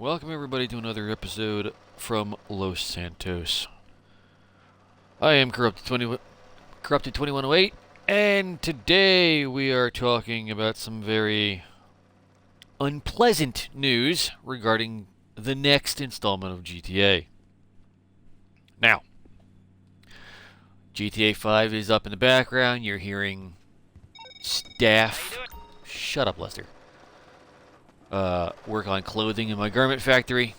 Welcome everybody to another episode from Los Santos. I am Corrupted 2108, and today we are talking about some very unpleasant news regarding the next installment of GTA. Now, GTA 5 is up in the background. You're hearing staff. Shut up, Lester. Work on clothing in my garment factory.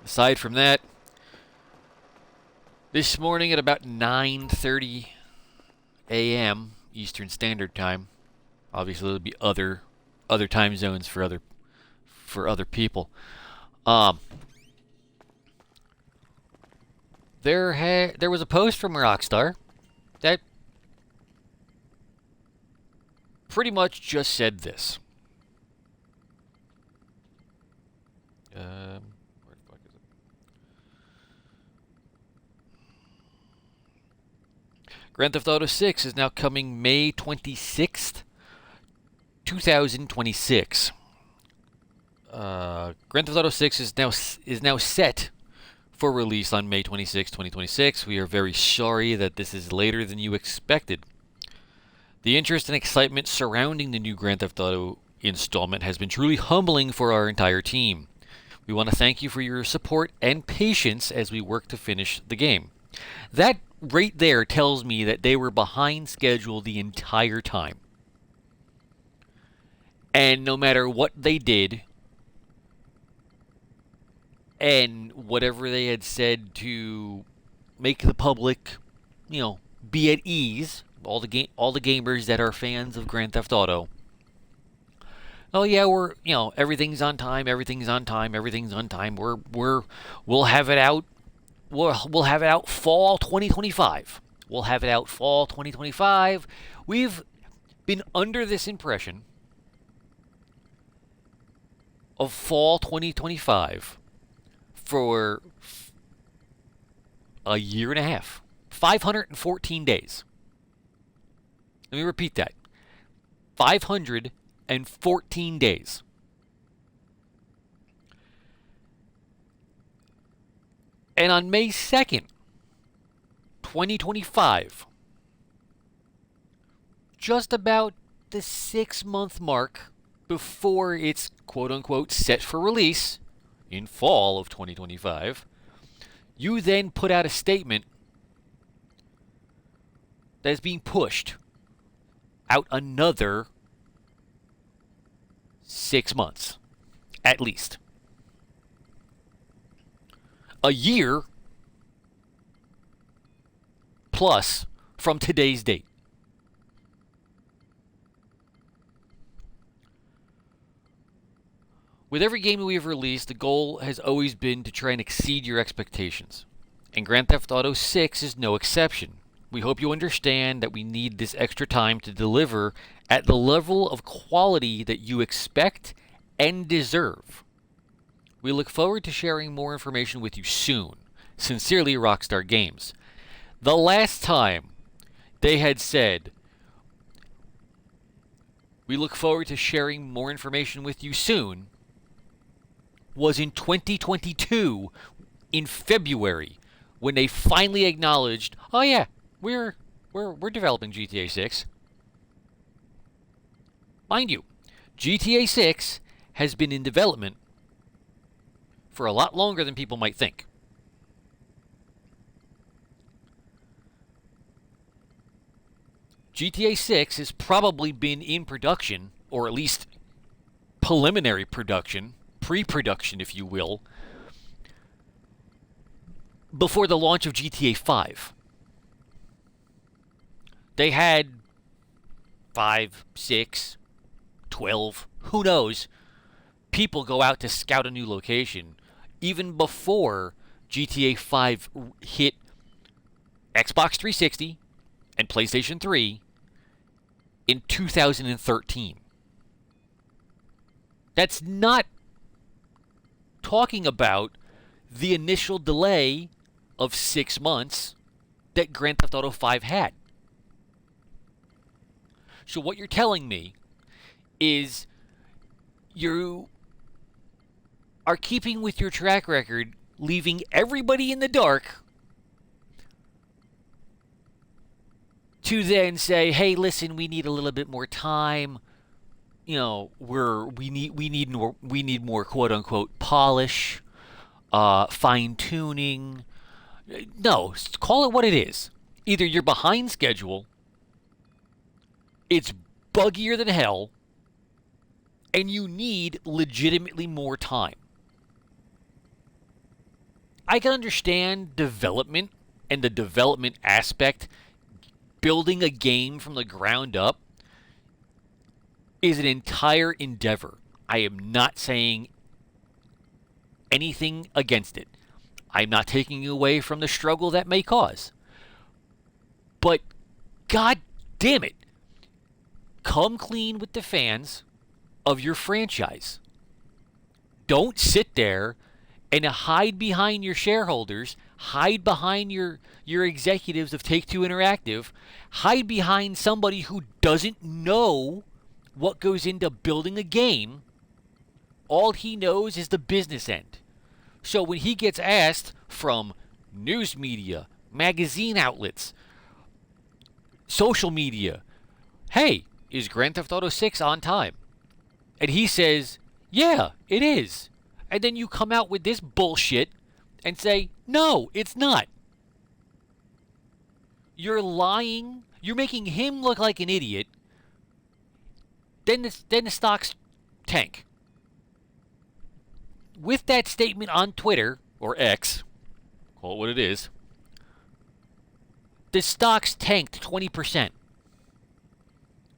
Aside from that, this morning at about 9:30 a.m. Eastern Standard Time, obviously there'll be other time zones for other people. There was a post from Rockstar that pretty much just said this. Where the fuck is it? Grand Theft Auto 6 is now coming May 26th, 2026. Grand Theft Auto 6 is now set for release on May 26, 2026. We are very sorry that this is later than you expected. The interest and excitement surrounding the new Grand Theft Auto installment has been truly humbling for our entire team. We want to thank you for your support and patience as we work to finish the game. That right there tells me that they were behind schedule the entire time. And no matter what they did, and whatever they had said to make the public, be at ease, all the gamers that are fans of Grand Theft Auto. Oh yeah, everything's on time. We'll have it out. We'll have it out fall 2025. We've been under this impression of fall 2025 for a year and a half. 514 days. Let me repeat that. 514 days. And on May 2nd, 2025, just about the 6-month mark before it's quote-unquote set for release in fall of 2025, you then put out a statement that is being pushed out another 6 months, at least. A year plus from today's date. With every game that we have released, the goal has always been to try and exceed your expectations. And Grand Theft Auto 6 is no exception. We hope you understand that we need this extra time to deliver at the level of quality that you expect and deserve. We look forward to sharing more information with you soon. Sincerely, Rockstar Games. The last time they had said, we look forward to sharing more information with you soon, was in 2022, in February, when they finally acknowledged, oh yeah, we're developing GTA 6. Mind you, GTA 6 has been in development for a lot longer than people might think. GTA 6 has probably been in production, or at least preliminary production, pre-production if you will, before the launch of GTA 5. They had 5, 6, 12, who knows, people go out to scout a new location even before GTA 5 hit Xbox 360 and PlayStation 3 in 2013. That's not talking about the initial delay of 6 months that Grand Theft Auto 5 had. So what you're telling me is you are keeping with your track record, leaving everybody in the dark to then say, hey, listen, we need a little bit more time. You know, we need more quote unquote polish, fine tuning. No, call it what it is. Either you're behind schedule, it's buggier than hell, and you need legitimately more time. I can understand development and the development aspect. Building a game from the ground up is an entire endeavor. I am not saying anything against it. I'm not taking away from the struggle that may cause. But god damn it, come clean with the fans of your franchise. Don't sit there and hide behind your shareholders, hide behind your executives of Take-Two Interactive, hide behind somebody who doesn't know what goes into building a game. All he knows is the business end. So when he gets asked from news media, magazine outlets, social media, hey, is Grand Theft Auto 6 on time? And he says, yeah, it is. And then you come out with this bullshit and say, no, it's not. You're lying. You're making him look like an idiot. Then the stocks tank. With that statement on Twitter, or X, call it what it is, the stocks tanked 20%.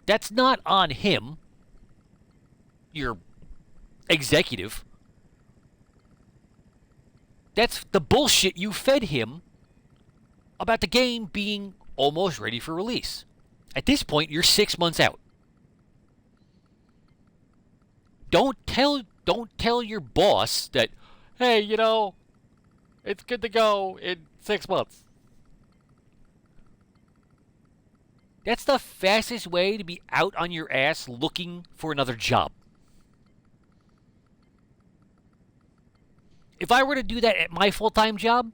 That's not on him, your executive. That's the bullshit you fed him about the game being almost ready for release. At this point, you're 6 months out. Don't tell your boss that, hey, you know, it's good to go in 6 months. That's the fastest way to be out on your ass looking for another job. If I were to do that at my full-time job,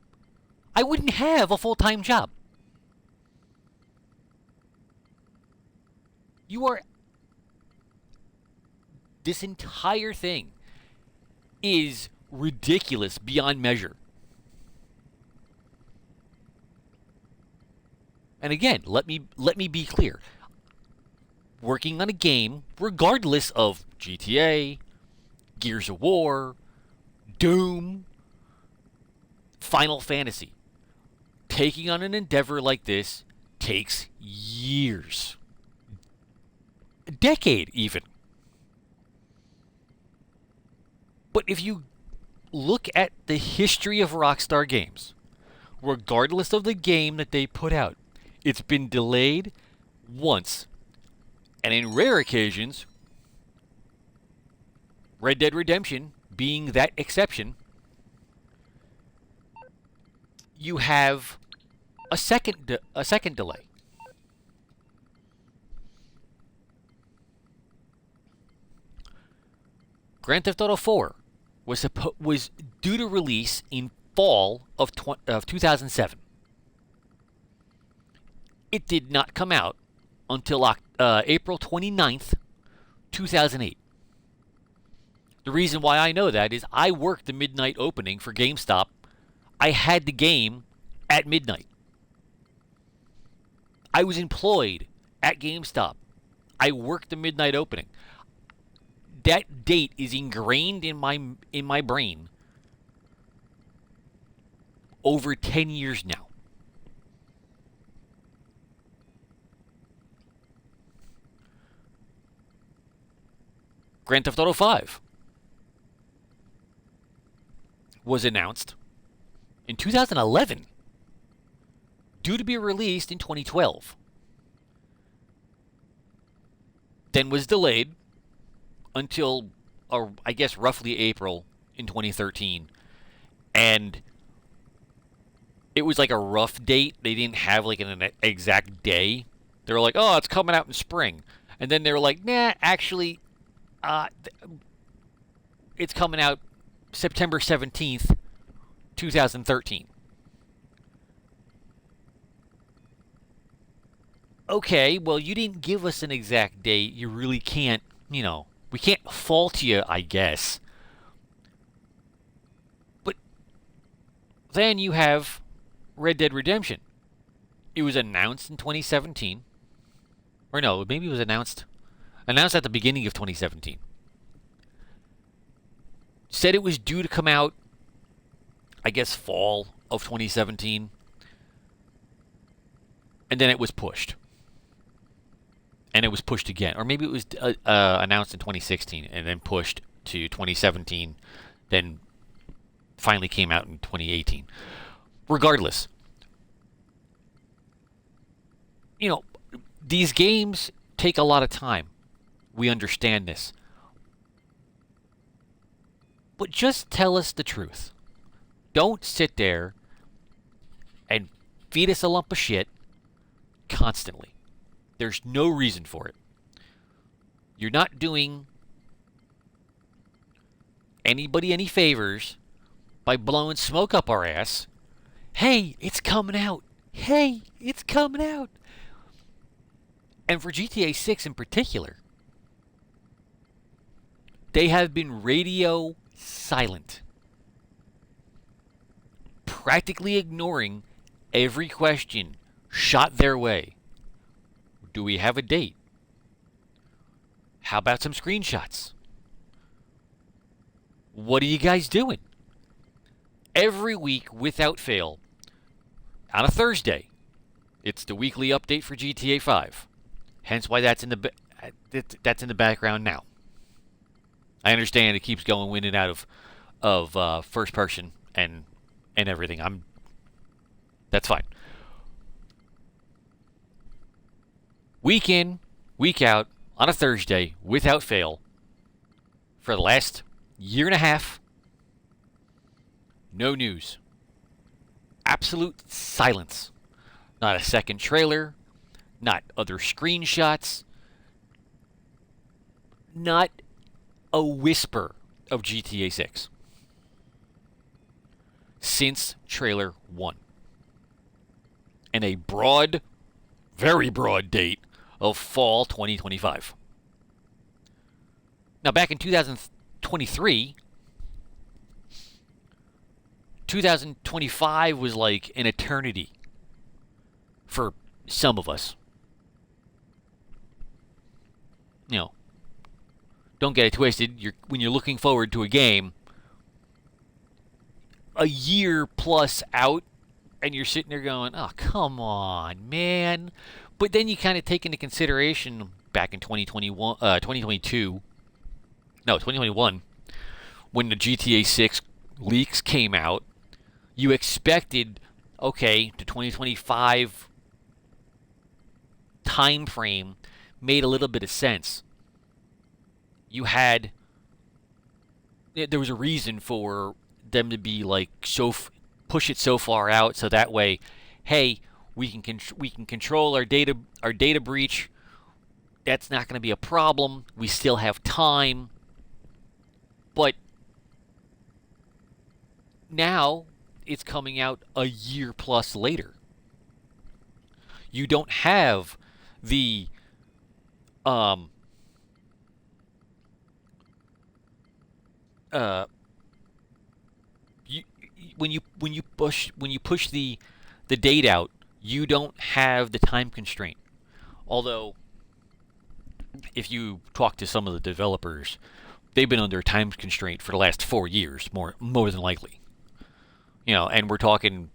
I wouldn't have a full-time job. This entire thing is ridiculous beyond measure. And again, let me be clear. Working on a game, regardless of GTA, Gears of War, Doom, Final Fantasy, taking on an endeavor like this takes years. A decade, even. But if you look at the history of Rockstar games, regardless of the game that they put out, it's been delayed once. And in rare occasions, Red Dead Redemption being that exception, you have a second delay. Grand Theft Auto 4 was due to release in fall of 2007. It did not come out until April 29th, 2008. The reason why I know that is I worked the midnight opening for GameStop. I had the game at midnight. I was employed at GameStop. I worked the midnight opening. That date is ingrained in my brain over 10 years now. Grand Theft Auto 5 was announced in 2011, due to be released in 2012. Then was delayed until, I guess, roughly April in 2013. And it was like a rough date. They didn't have like an exact day. They were like, oh, it's coming out in spring. And then they were like, nah, actually, it's coming out September 17th, 2013. Okay, well, you didn't give us an exact date. You really can't, we can't fault you, I guess. But then you have Red Dead Redemption. It was announced in 2017. Or no, maybe it was announced at the beginning of 2017. Said it was due to come out, I guess, fall of 2017. And then it was pushed. And it was pushed again. Or maybe it was announced in 2016 and then pushed to 2017. Then finally came out in 2018. Regardless, these games take a lot of time. We understand this. But just tell us the truth. Don't sit there and feed us a lump of shit constantly. There's no reason for it. You're not doing anybody any favors by blowing smoke up our ass. Hey, it's coming out. Hey, it's coming out. And for GTA 6 in particular, they have been radio silent, practically ignoring every question shot their way. Do we have a date? How about some screenshots? What are you guys doing? Every week, without fail, on a Thursday, it's the weekly update for GTA 5. Hence why that's in the background now. I understand it keeps going in and out of first person and everything. That's fine. Week in, week out, on a Thursday, without fail, for the last year and a half, no news. Absolute silence. Not a second trailer, not other screenshots, not a whisper of GTA 6 since trailer 1. And a broad, very broad date of fall 2025. Now, back in 2023, 2025 was like an eternity for some of us. Don't get it twisted. When you're looking forward to a game, a year plus out, and you're sitting there going, "Oh, come on, man!" But then you kind of take into consideration back in 2021, when the GTA 6 leaks came out, you expected, okay, the 2025 time frame made a little bit of sense. There was a reason for them to be like push it so far out, so that way, hey, we can control our data breach. That's not going to be a problem. We still have time. But now it's coming out a year plus later. You don't have the when you push the date out, you don't have the time constraint. Although, if you talk to some of the developers, they've been under a time constraint for the last 4 years, more than likely. And we're talking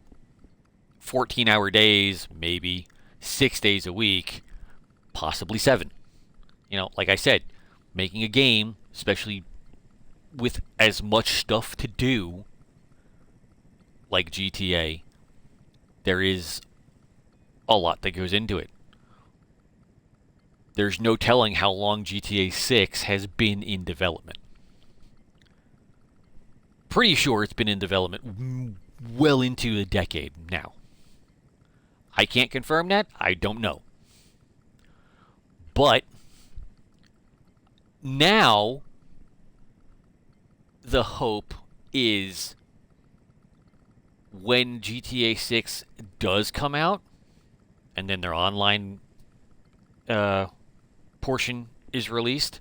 14-hour days, maybe 6 days a week, possibly 7. Like I said, making a game, especially with as much stuff to do like GTA, there is a lot that goes into it. There's no telling how long GTA 6 has been in development. Pretty sure it's been in development well into a decade now. I can't confirm that. I don't know. But now the hope is when GTA 6 does come out, and then their online portion is released,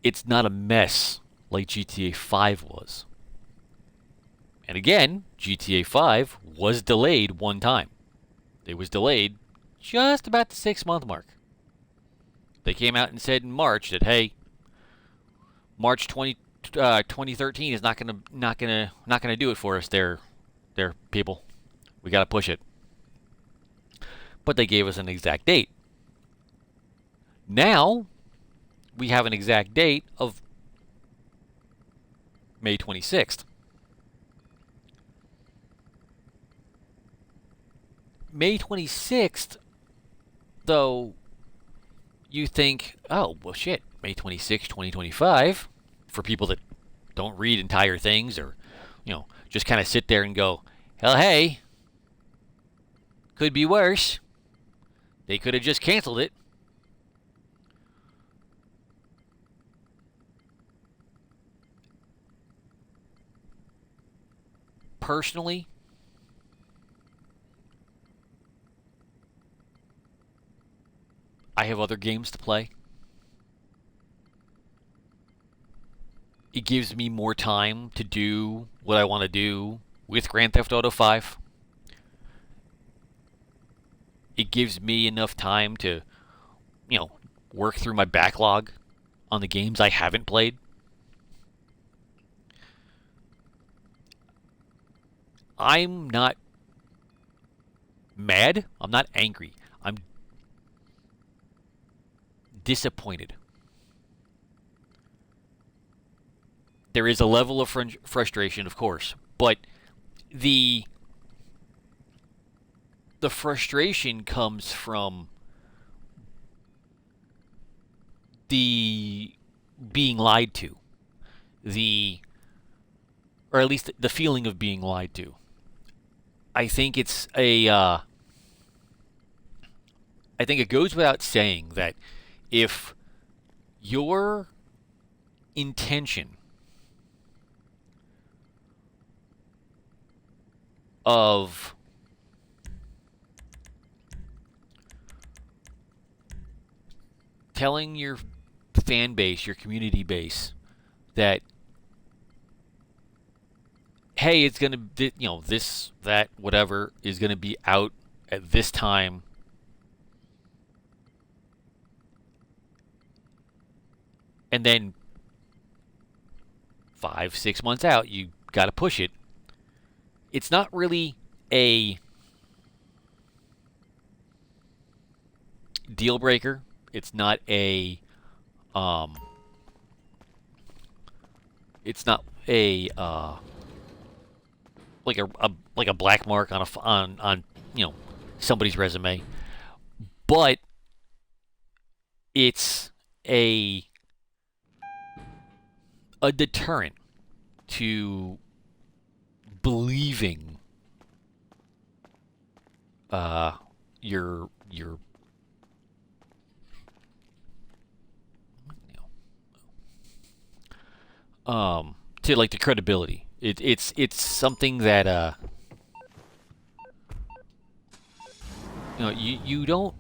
it's not a mess like GTA 5 was. And again, GTA 5 was delayed one time. It was delayed just about the 6-month mark. They came out and said in March that, hey, March 2013 is not gonna do it for us. There, people. We gotta push it. But they gave us an exact date. Now we have an exact date of May 26th. May 26th, though, you think, oh, well, shit, May 26th, 2025, for people that don't read entire things or, just kind of sit there and go, hell, hey, could be worse. They could have just canceled it. Personally, I have other games to play. It gives me more time to do what I want to do with Grand Theft Auto 5. It gives me enough time to, work through my backlog on the games I haven't played. I'm not mad. I'm not angry. I'm disappointed. There is a level of frustration, of course, but the frustration comes from the being lied to, or at least the feeling of being lied to. I think it's I think it goes without saying that if your intention of telling your fan base, your community base, that, hey, it's going to, this, that, whatever is going to be out at this time, and then 5-6 months out, you got to push it. It's not really a deal breaker. It's not a like a black mark on somebody's resume, but it's a deterrent to believing your to like the credibility. It's something that you don't.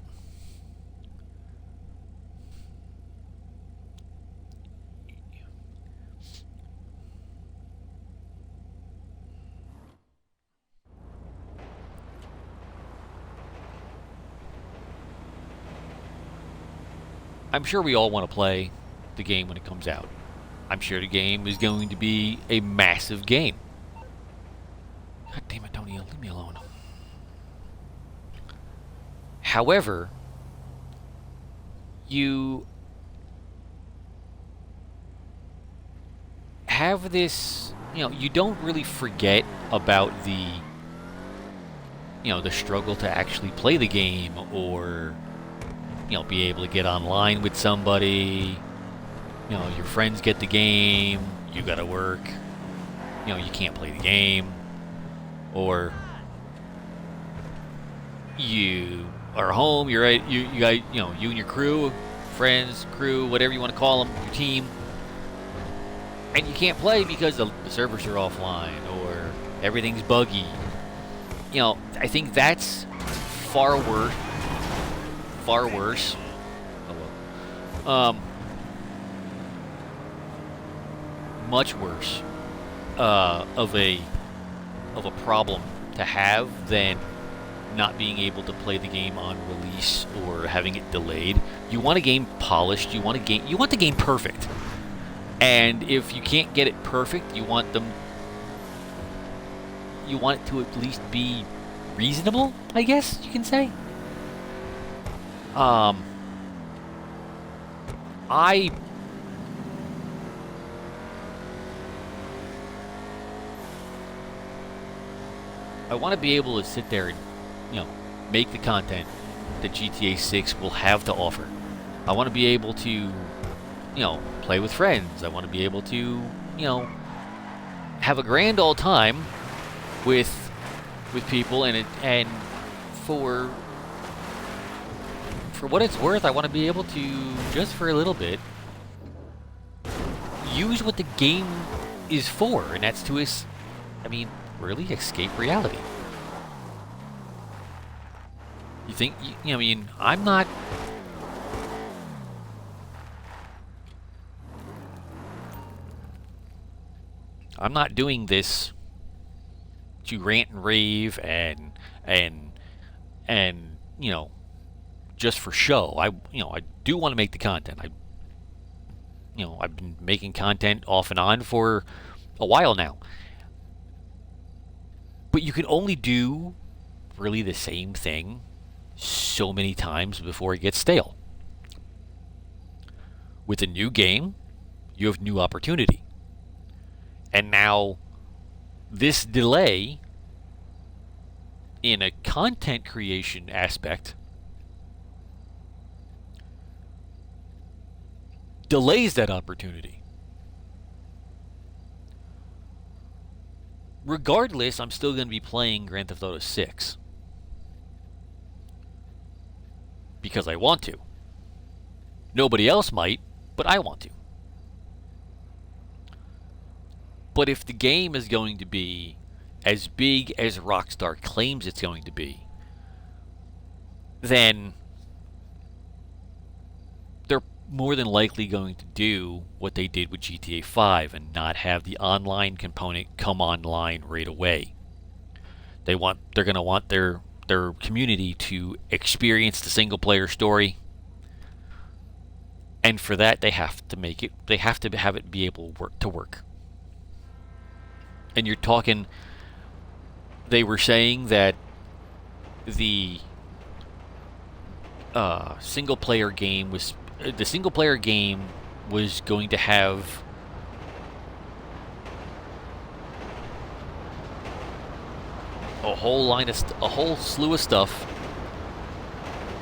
I'm sure we all want to play the game when it comes out. I'm sure the game is going to be a massive game. God damn it, Tony, leave me alone. However, you have this, you don't really forget about the struggle to actually play the game, or be able to get online with somebody. Your friends get the game, you gotta work, you can't play the game, or you are home, you're right, you got, you and your crew, friends, crew, whatever you want to call them, your team, and you can't play because the servers are offline or everything's buggy. You know, I think that's far worse. Far worse. Oh well. Much worse of a problem to have than not being able to play the game on release or having it delayed. You want a game polished. You want the game perfect. And if you can't get it perfect, you want it to at least be reasonable, I guess you can say. I want to be able to sit there and, make the content that GTA 6 will have to offer. I want to be able to, play with friends. I want to be able to, have a grand old time with people, and for what it's worth, I want to be able to, just for a little bit, use what the game is for, and that's to really escape reality. You think, I'm not... I'm not doing this to rant and rave and just for show. I do want to make the content. I've been making content off and on for a while now. But you can only do really the same thing so many times before it gets stale. With a new game, you have new opportunity. And now, this delay in a content creation aspect delays that opportunity. Regardless, I'm still going to be playing Grand Theft Auto 6. Because I want to. Nobody else might, but I want to. But if the game is going to be as big as Rockstar claims it's going to be, then they're more than likely going to do what they did with GTA 5 and not have the online component come online right away. They're going to want their community to experience the single player story, and for that they have to have it be able to work. And you're talking, they were saying that the single player game was going to have a whole slew of stuff.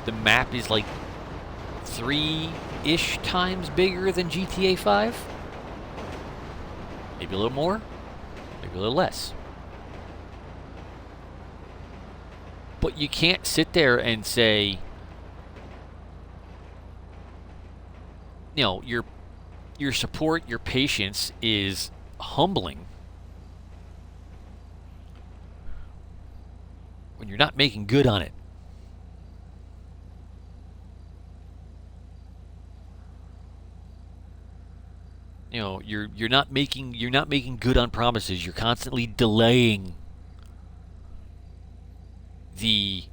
The map is like 3-ish times bigger than GTA 5. Maybe a little more, maybe a little less. But you can't sit there and say, your support, your patience is humbling when you're not making good on it. You're not making good on promises. You're constantly delaying the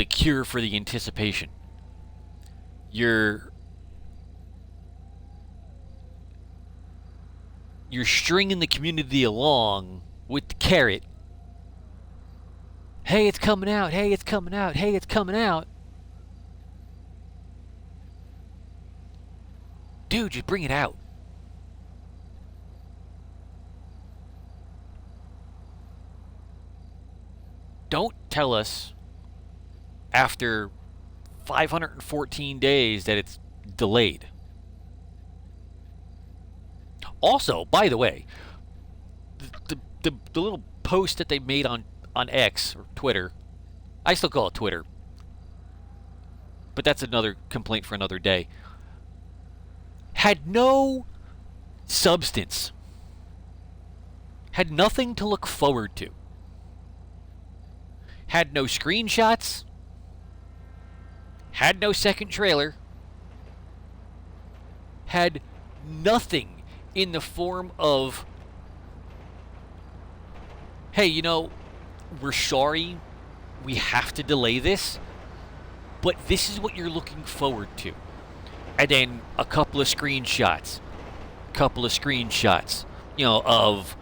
cure for the anticipation. You're stringing the community along with the carrot. Hey, it's coming out. Hey, it's coming out. Hey, it's coming out. Dude, just bring it out. Don't tell us after 514 days that it's delayed. Also, by the way, the little post that they made on X or Twitter, I still call it Twitter, but that's another complaint for another day, had no substance. had nothing to look forward to. Had no screenshots, had no second trailer, had nothing in the form of, hey, you know, we're sorry, we have to delay this, but this is what you're looking forward to. And then a couple of screenshots, you know, of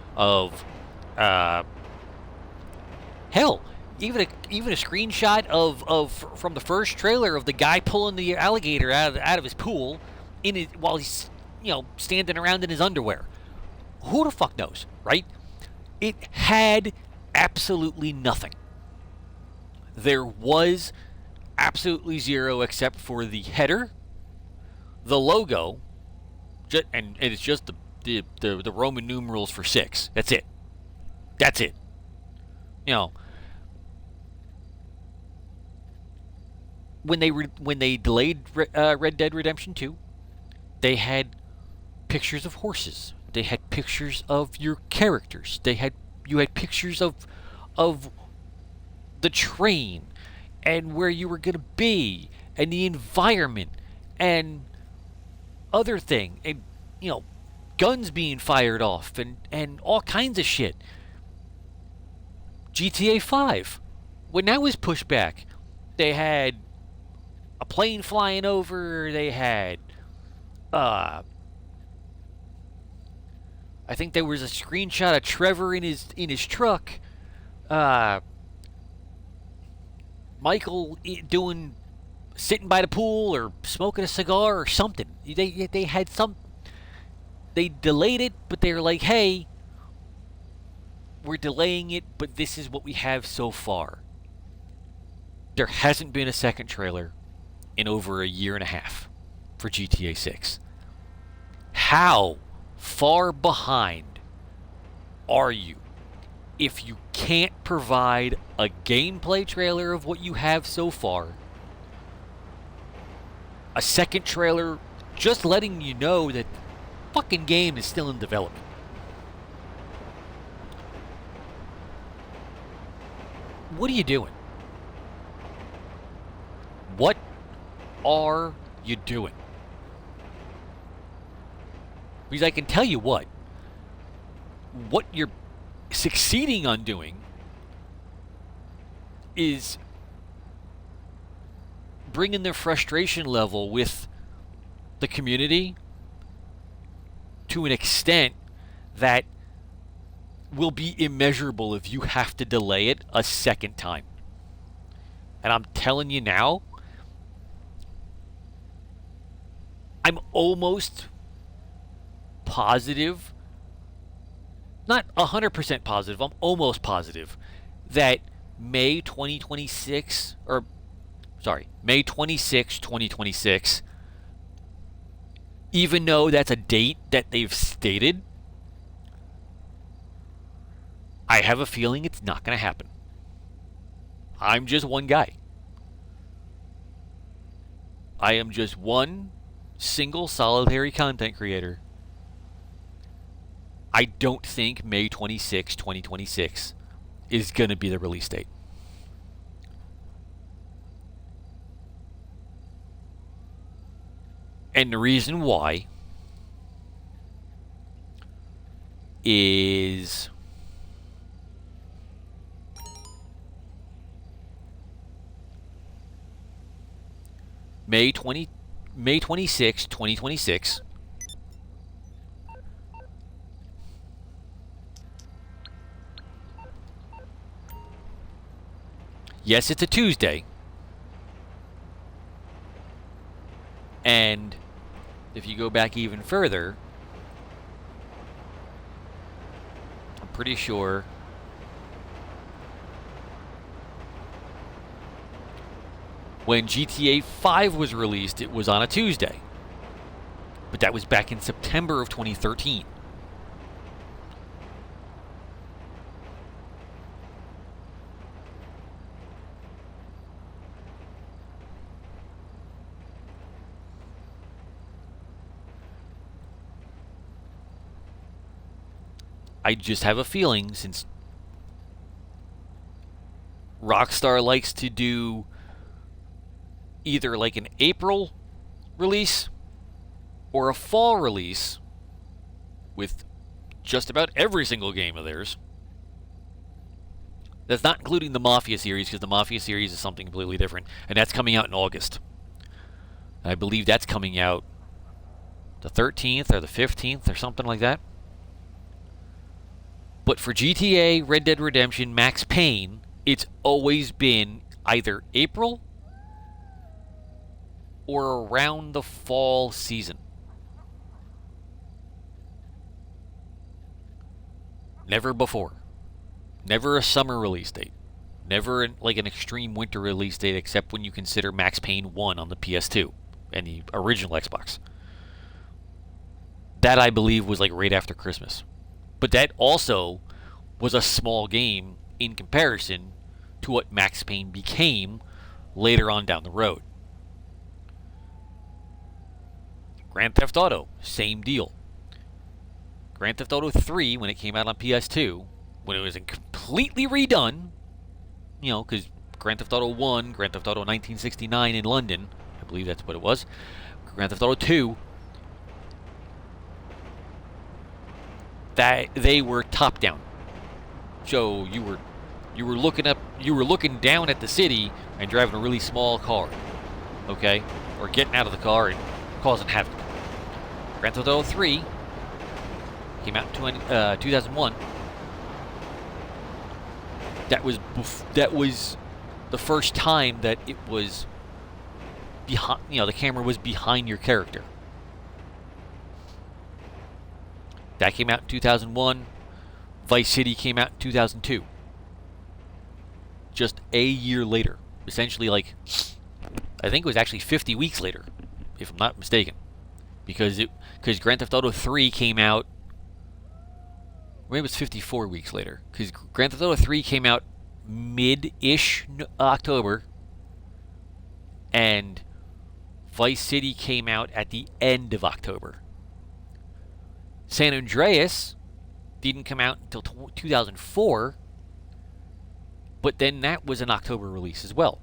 hell, even a screenshot of from the first trailer of the guy pulling the alligator out of his pool while he's, you know, standing around in his underwear. Who the fuck knows, right? It had absolutely nothing. There was absolutely zero except for the header, the logo, and it's just the Roman numerals for 6. That's it. You know, when they delayed Red Dead Redemption 2, they had pictures of horses. They had pictures of your characters. You had pictures of the train and where you were gonna be and the environment and other thing, and, you know, guns being fired off and all kinds of shit. GTA 5, when that was pushed back, they had a plane flying over. They had, I think there was a screenshot of Trevor in his truck. Michael sitting by the pool or smoking a cigar or something. They had some. They delayed it, but they were like, hey, we're delaying it, but this is what we have so far. There hasn't been a second trailer in over a year and a half for GTA 6. How far behind are you if you can't provide a gameplay trailer of what you have so far, a second trailer just letting you know that the fucking game is still in development? What are you doing? What are you doing? Because I can tell you what you're succeeding on doing is bringing their frustration level with the community to an extent that will be immeasurable if you have to delay it a second time. And I'm telling you now, I'm almost positive, not 100% positive, I'm almost positive that May 26, 2026, even though that's a date that they've stated, I have a feeling it's not going to happen. I'm just one guy. I am just one single solitary content creator. I don't think May 26, 2026 is going to be the release date. And the reason why is May 26, 2026. Yes, it's a Tuesday. And if you go back even further, I'm pretty sure when GTA 5 was released, it was on a Tuesday. But that was back in September of 2013. I just have a feeling, since Rockstar likes to do either like an April release or a fall release with just about every single game of theirs. That's not including the Mafia series, because the Mafia series is something completely different, and that's coming out in August. I believe that's coming out the 13th or the 15th or something like that. But for GTA, Red Dead Redemption, Max Payne, it's always been either April or around the fall season. Never before. Never a summer release date. Never like an extreme winter release date, except when you consider Max Payne 1 on the PS2 and the original Xbox. That, I believe, was like right after Christmas. But that also was a small game in comparison to what Max Payne became later on down the road. Grand Theft Auto, same deal. Grand Theft Auto 3, when it came out on PS2, when it was completely redone, you know, because Grand Theft Auto 1, Grand Theft Auto 1969 in London, I believe that's what it was, Grand Theft Auto 2, that they were top down. So you were looking down at the city and driving a really small car, okay, or getting out of the car and causing havoc. Grand Theft Auto 3 came out in 2001. That was the first time that it was behind. You know, the camera was behind your character. That came out in 2001. Vice City came out in 2002. Just a year later. Essentially, like, I think it was actually 50 weeks later, if I'm not mistaken. Because Grand Theft Auto 3 came out, maybe it was 54 weeks later. Because Grand Theft Auto 3 came out mid-ish October. And Vice City came out at the end of October. San Andreas didn't come out until 2004, but then that was an October release as well.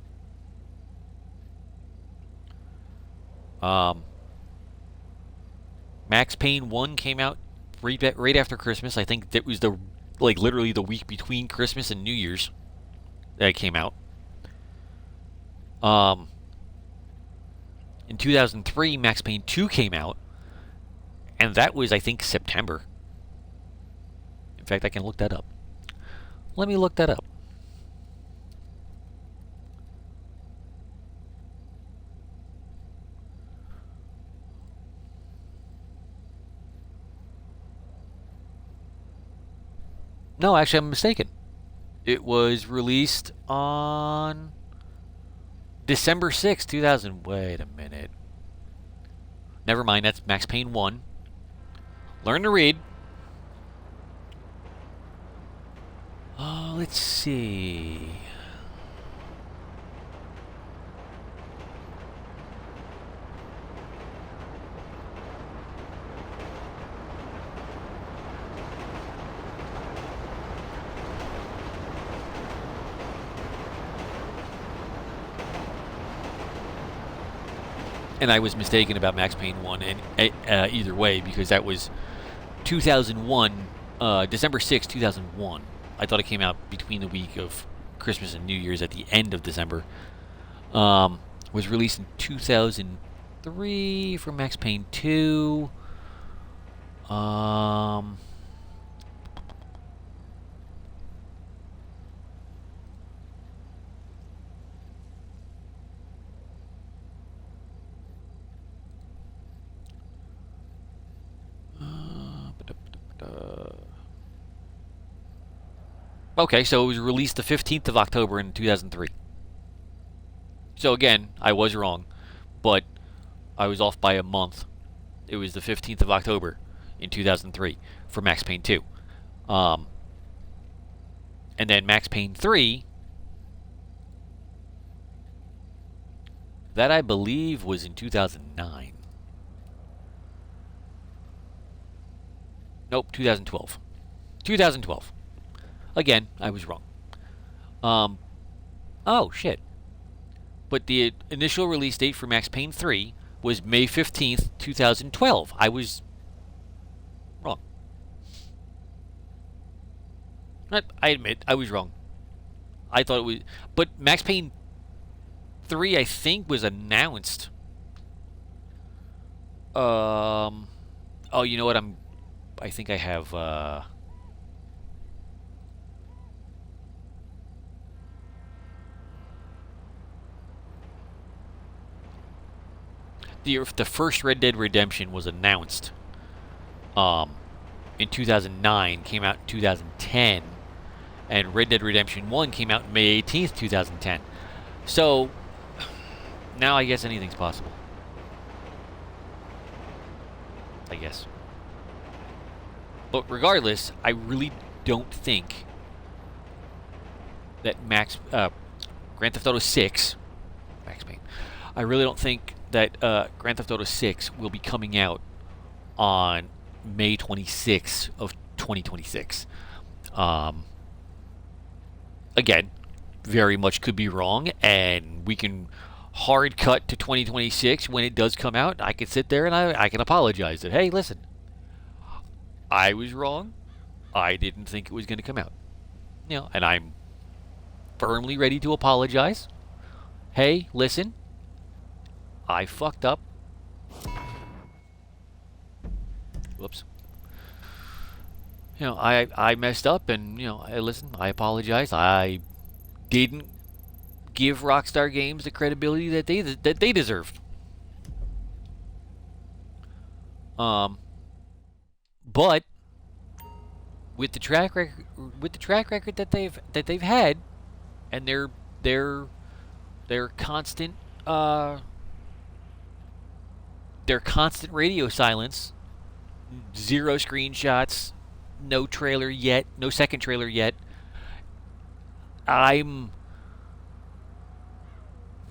Max Payne 1 came out right after Christmas. I think that was literally the week between Christmas and New Year's that it came out. In 2003, Max Payne 2 came out. And that was, I think, September. In fact, I can look that up. Let me look that up. No, actually, I'm mistaken. It was released on December 6th, 2000. Wait a minute. Never mind, that's Max Payne 1. Learn to read. Let's see. And I was mistaken about Max Payne 1 and either way, because that was 2001, December 6, 2001. I thought it came out between the week of Christmas and New Year's at the end of December. Was released in 2003 for Max Payne 2. Okay, so it was released the 15th of October in 2003. So again, I was wrong, but I was off by a month. It was the 15th of October in 2003 for Max Payne 2. And then Max Payne 3, that I believe was in 2009. Nope, 2012. 2012. Again, I was wrong. Oh shit. But the initial release date for Max Payne 3 was May 15th, 2012. I was wrong. I admit, I was wrong. I thought it was... But Max Payne 3, I think, was announced. Oh, you know what? I think I have... The first Red Dead Redemption was announced in 2009, came out in 2010, and Red Dead Redemption 1 came out May 18th, 2010. So, now I guess anything's possible. I guess. But regardless, I really don't think that Grand Theft Auto 6, Max Payne, I really don't think that Grand Theft Auto 6 will be coming out on May 26th of 2026. Again, very much could be wrong, and we can hard cut to 2026 when it does come out. I can sit there and I can apologize that, hey, listen, I was wrong. I didn't think it was going to come out. You know, and I'm firmly ready to apologize. Hey, listen, I fucked up. Whoops. You know, I messed up, and you know, listen, I apologize. I didn't give Rockstar Games the credibility that they deserved. But with the track record that they've had, and their constant radio silence, zero screenshots, no trailer yet, no second trailer yet. I'm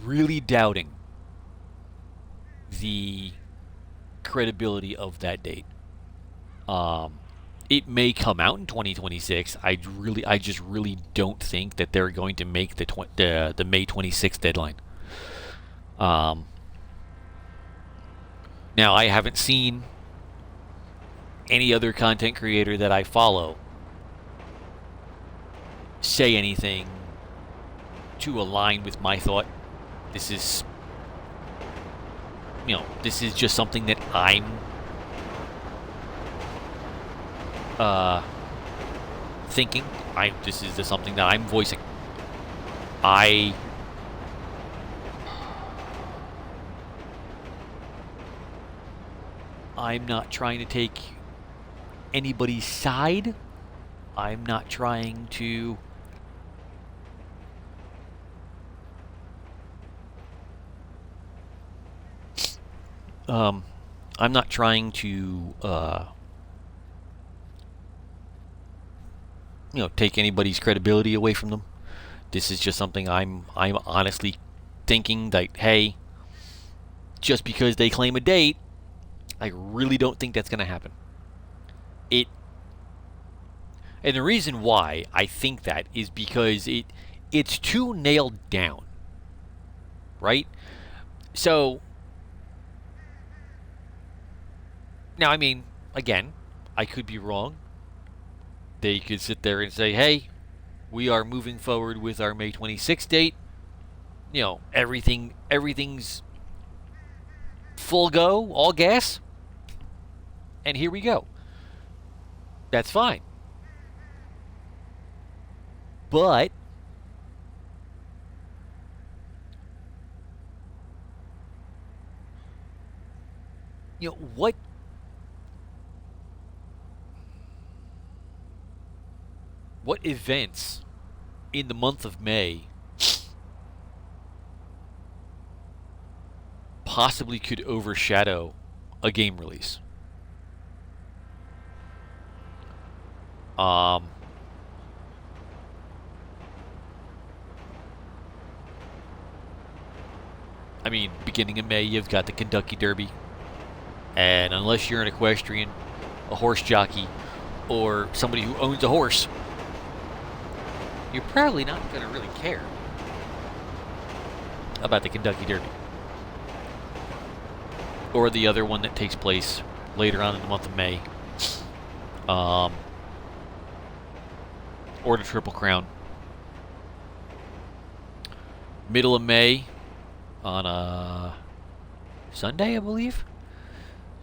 really doubting the credibility of that date. It may come out in 2026. I just really don't think that they're going to make the May 26th deadline. Now, I haven't seen any other content creator that I follow say anything to align with my thought. This is, you know, this is just something that I'm thinking. This is just something that I'm voicing. I'm not trying to take anybody's side. I'm not trying to take anybody's credibility away from them. This is just something I'm honestly thinking that, hey, just because they claim a date, I really don't think that's going to happen. And the reason why I think that is because it's too nailed down, right? So now, I mean, again, I could be wrong. They could sit there and say, hey, we are moving forward with our May 26th date. You know, everything's full go, all gas, and here we go. That's fine. But you know what events in the month of May possibly could overshadow a game release? I mean, beginning of May, you've got the Kentucky Derby. And unless you're an equestrian, a horse jockey, or somebody who owns a horse, you're probably not going to really care about the Kentucky Derby. Or the other one that takes place later on in the month of May. Or the Triple Crown. Middle of May, on a Sunday, I believe,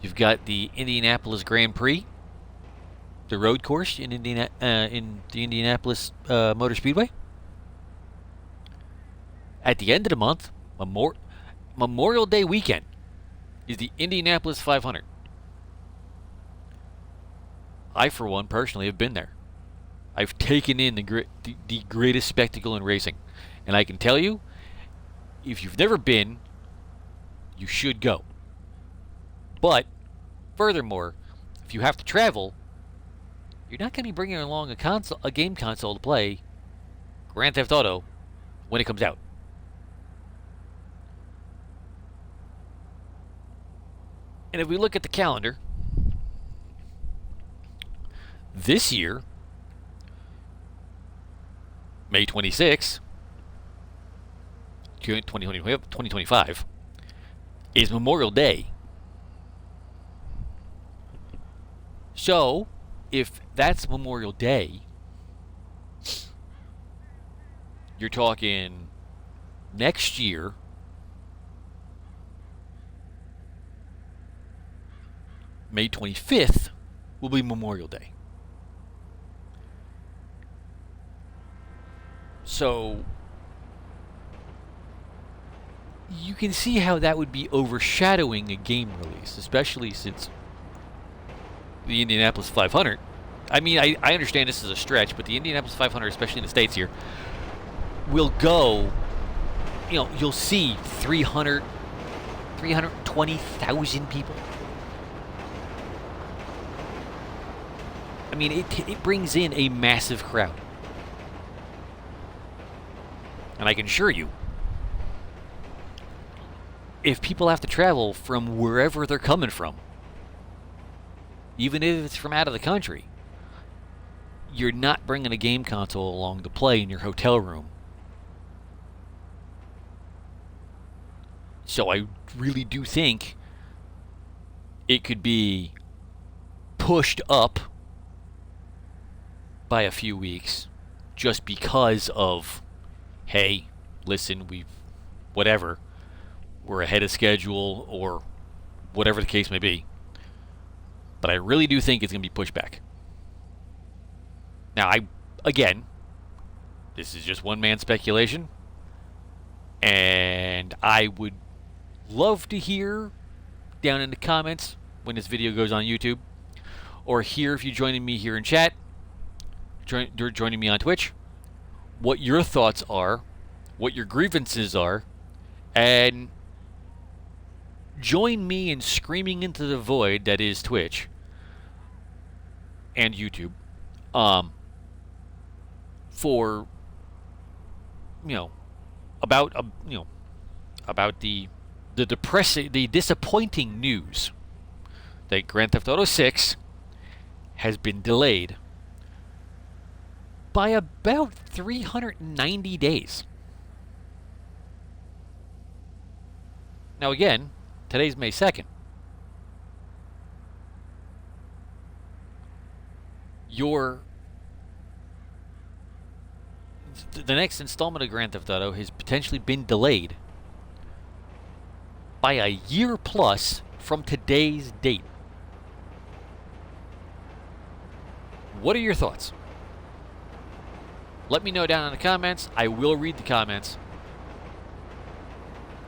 you've got the Indianapolis Grand Prix, the road course in the Indianapolis Motor Speedway. At the end of the month, Memorial Day weekend, is the Indianapolis 500. I, for one, personally have been there. I've taken in the greatest spectacle in racing. And I can tell you, if you've never been, you should go. But, furthermore, if you have to travel, you're not going to be bringing along a game console to play Grand Theft Auto when it comes out. And if we look at the calendar, this year, May 26, 2025, is Memorial Day. So, if that's Memorial Day, you're talking next year, May 25th, will be Memorial Day. So, you can see how that would be overshadowing a game release, especially since the Indianapolis 500. I mean, I understand this is a stretch, but the Indianapolis 500, especially in the States here, will go, you'll see 320,000 people. I mean, it brings in a massive crowd. And I can assure you, if people have to travel from wherever they're coming from, even if it's from out of the country, you're not bringing a game console along to play in your hotel room. So I really do think it could be pushed up by a few weeks just because of, hey, listen, we're ahead of schedule, or whatever the case may be. But I really do think it's going to be pushed back. Now, again, this is just one man's speculation, and I would love to hear down in the comments when this video goes on YouTube, or here if you're joining me here in chat, joining me on Twitch, what your thoughts are, what your grievances are, and join me in screaming into the void that is Twitch and YouTube, for about the disappointing news that Grand Theft Auto 6 has been delayed by about 390 days. Now again, today's May 2nd. The next installment of Grand Theft Auto has potentially been delayed by a year plus from today's date. What are your thoughts? Let me know down in the comments. I will read the comments.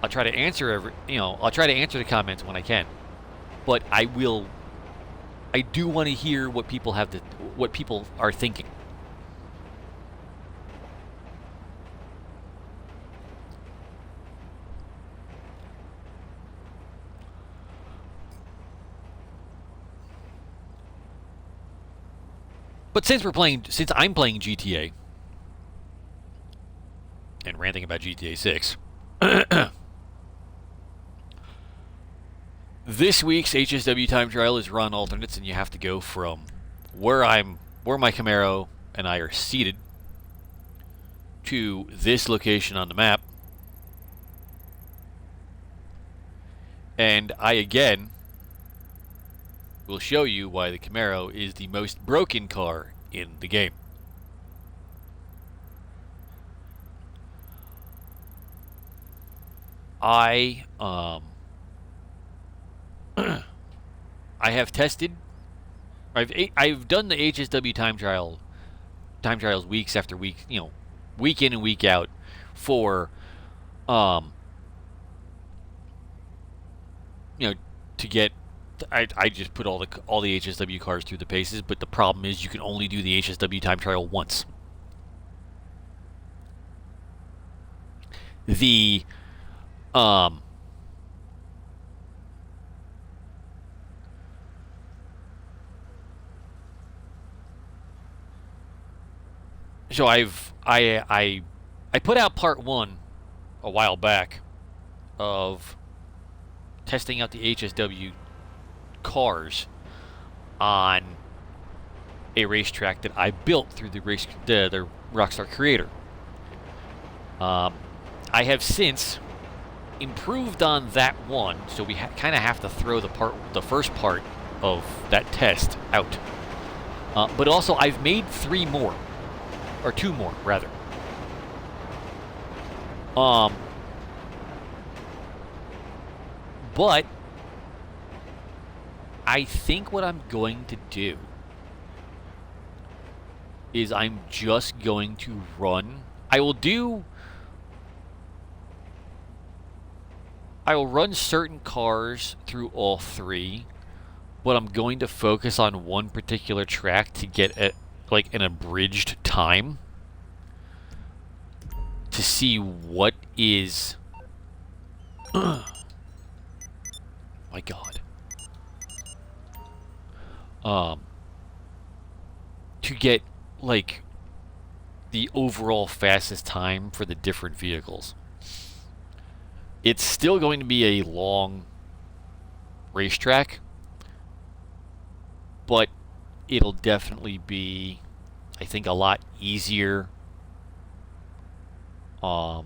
I'll try to answer I'll try to answer the comments when I can. But I do want to hear what people are thinking. But since I'm playing GTA and ranting about GTA 6, this week's HSW time trial is run alternates, and you have to go from where my Camaro and I are seated to this location on the map. And I again will show you why the Camaro is the most broken car in the game. I have tested. I've done the HSW time trials weeks after week, week in and week out for to get. I just put all the HSW cars through the paces, but the problem is you can only do the HSW time trial once. The so I put out part 1 a while back of testing out the HSW cars on a racetrack that I built through the Rockstar Creator. I have since improved on that one, so we kind of have to throw the first part of that test out. But also, I've made 3 more, or 2 more rather. But I think what I'm going to do is I'm just going to run. I will run certain cars through all 3, but I'm going to focus on one particular track to get an abridged time to see what is. My God. To get the overall fastest time for the different vehicles. It's still going to be a long racetrack, but it'll definitely be, I think, a lot easier to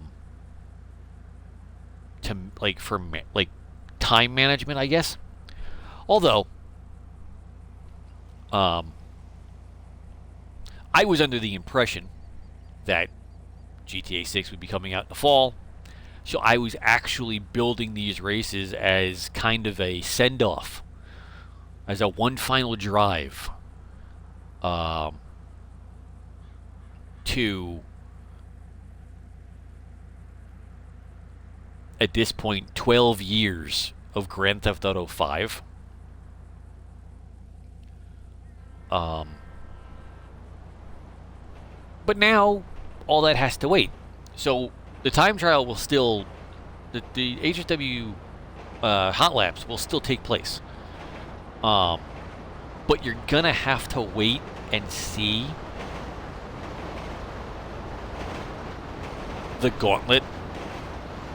for time management, I guess. Although I was under the impression that GTA 6 would be coming out in the fall, so I was actually building these races as kind of a send-off, as a one final drive to, at this point, 12 years of Grand Theft Auto 5. But now, all that has to wait. So, the time trial will still... The HSW hot laps will still take place. But you're gonna have to wait and see the gauntlet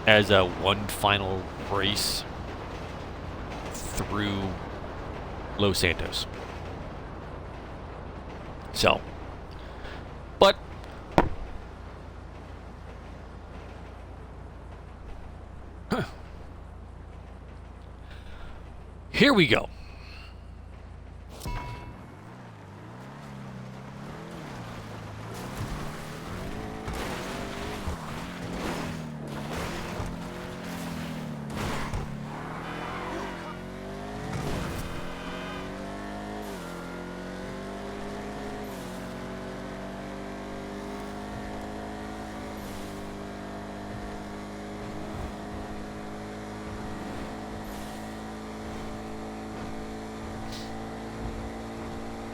as a one final race through Los Santos. So, but here we go.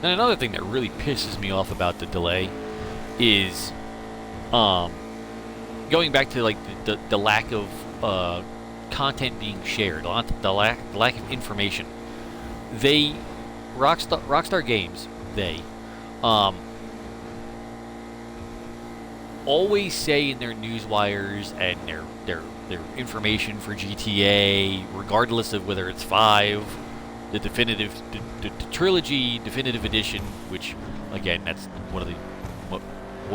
And another thing that really pisses me off about the delay is going back to the lack of content being shared, the lack of information. Rockstar Games, always say in their newswires and their information for GTA, regardless of whether it's 5 the definitive the trilogy definitive edition, which again that's one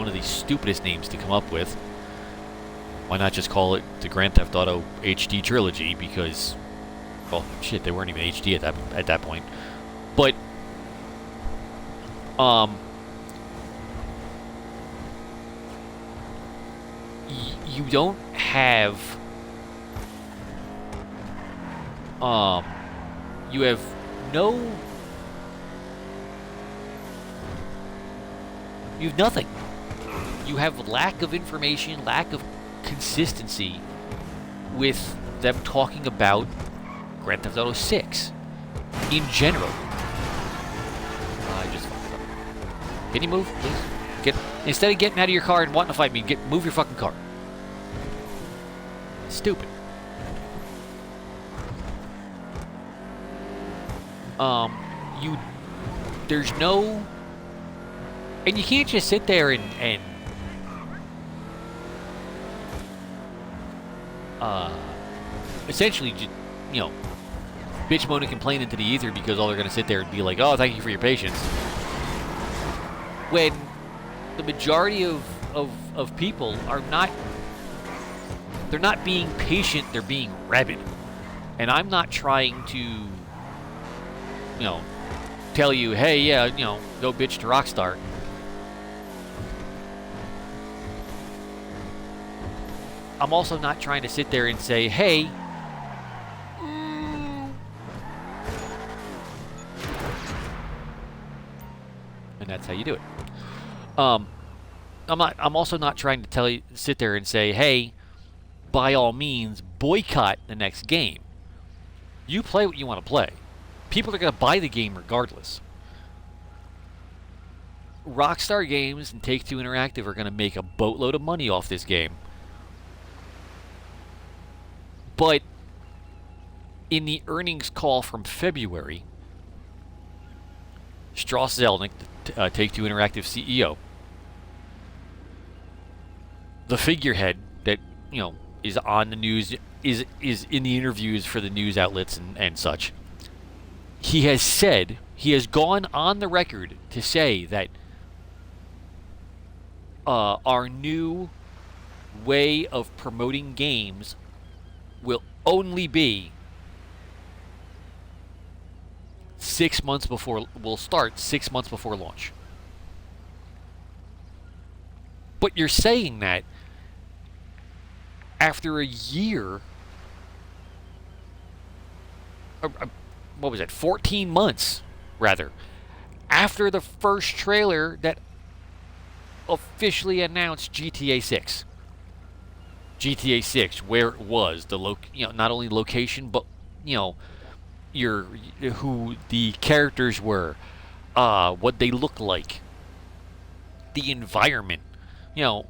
of the stupidest names to come up with. Why not just call it the Grand Theft Auto HD trilogy? Because, well, shit, they weren't even HD at that point. But you don't have you have nothing. You have lack of information, lack of consistency with them talking about Grand Theft Auto 6 in general. I just fucked up. Can you move, please? Instead of getting out of your car and wanting to fight me, move your fucking car. Stupid. There's no, and you can't just sit there and essentially, you know, bitch, moan, and complain into the ether because all they're going to sit there and be like, oh, thank you for your patience. When the majority of people are not, they're not being patient, they're being rabid. And I'm not trying to, you know, tell you, hey, yeah, you know, go bitch to Rockstar. I'm also not trying to sit there and say, hey, and that's how you do it. I'm also not trying to sit there and say, hey, by all means, boycott the next game. You play what you want to play. People are going to buy the game regardless. Rockstar Games and Take-Two Interactive are going to make a boatload of money off this game. But in the earnings call from February, Strauss Zelnick, the Take-Two Interactive CEO, the figurehead that, you know, is on the news, is in the interviews for the news outlets and such, he has gone on the record to say that our new way of promoting games will only be 6 months before, will start 6 months before launch. But you're saying that after a year, what was it, 14 months, rather, after the first trailer that officially announced GTA 6. GTA 6, where it was, not only location, but, you know, who the characters were, what they looked like, the environment. You know,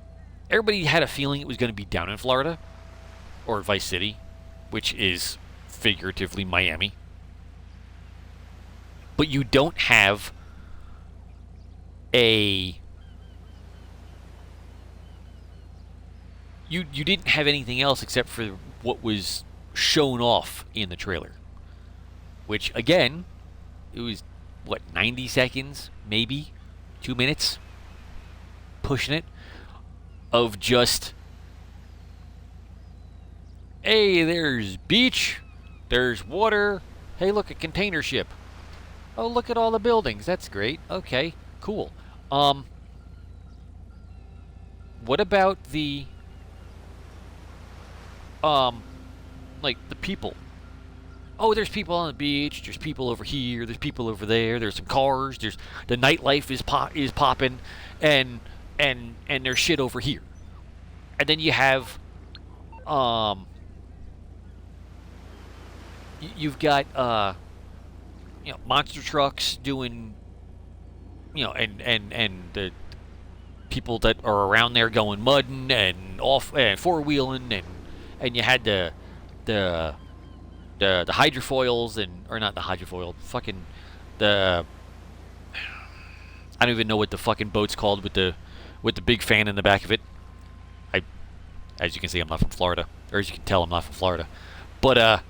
everybody had a feeling it was going to be down in Florida, or Vice City, which is figuratively Miami. But you don't have you didn't have anything else except for what was shown off in the trailer. Which, again, it was, 90 seconds, maybe? 2 minutes? Pushing it? Of just, hey, there's beach, there's water, hey, look, a container ship. Oh, look at all the buildings, that's great, okay, cool. What about the, the people? Oh, there's people on the beach, there's people over here, there's people over there, there's some cars, there's the nightlife is popping, and there's shit over here. And then you have you've got monster trucks doing, and the people that are around there going mudding and off and four-wheeling, and you had the hydrofoils, or not the hydrofoil, fucking I don't even know what the fucking boat's called with the big fan in the back of it. As you can see, I'm not from Florida, or as you can tell, I'm not from Florida. But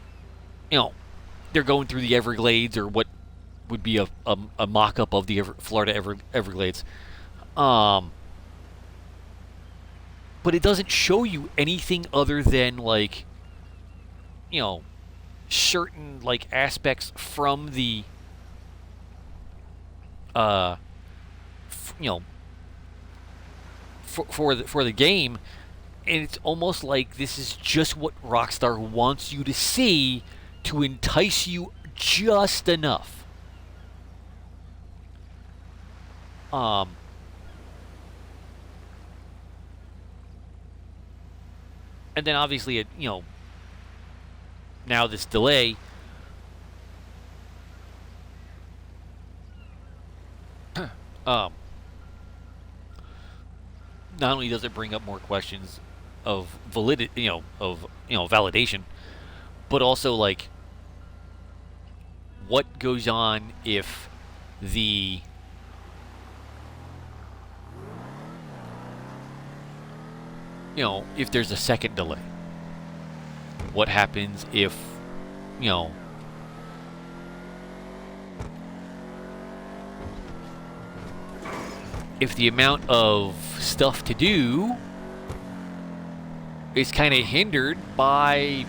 they're going through the Everglades, or what would be a mock-up of the Florida Everglades. Um, but it doesn't show you anything other than, like, you know, certain, like, aspects from the you know, for the game, and it's almost like this is just what Rockstar wants you to see to entice you just enough. Um, and then obviously, now this delay. um, Not only does it bring up more questions of validity, validation, but also, like, what goes on if the if there's a second delay? What happens if if the amount of stuff to do is kind of hindered by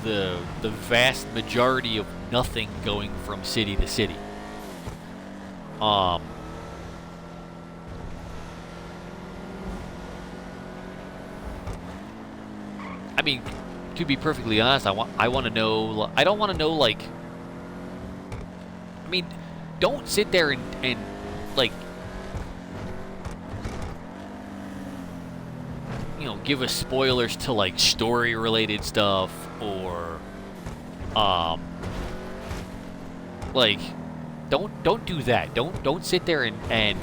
the vast majority of nothing going from city to city? I mean, to be perfectly honest, I want to know. I don't want to know, like. I mean, don't sit there and like, give us spoilers to, like, story related stuff, or like, don't do that. Don't sit there and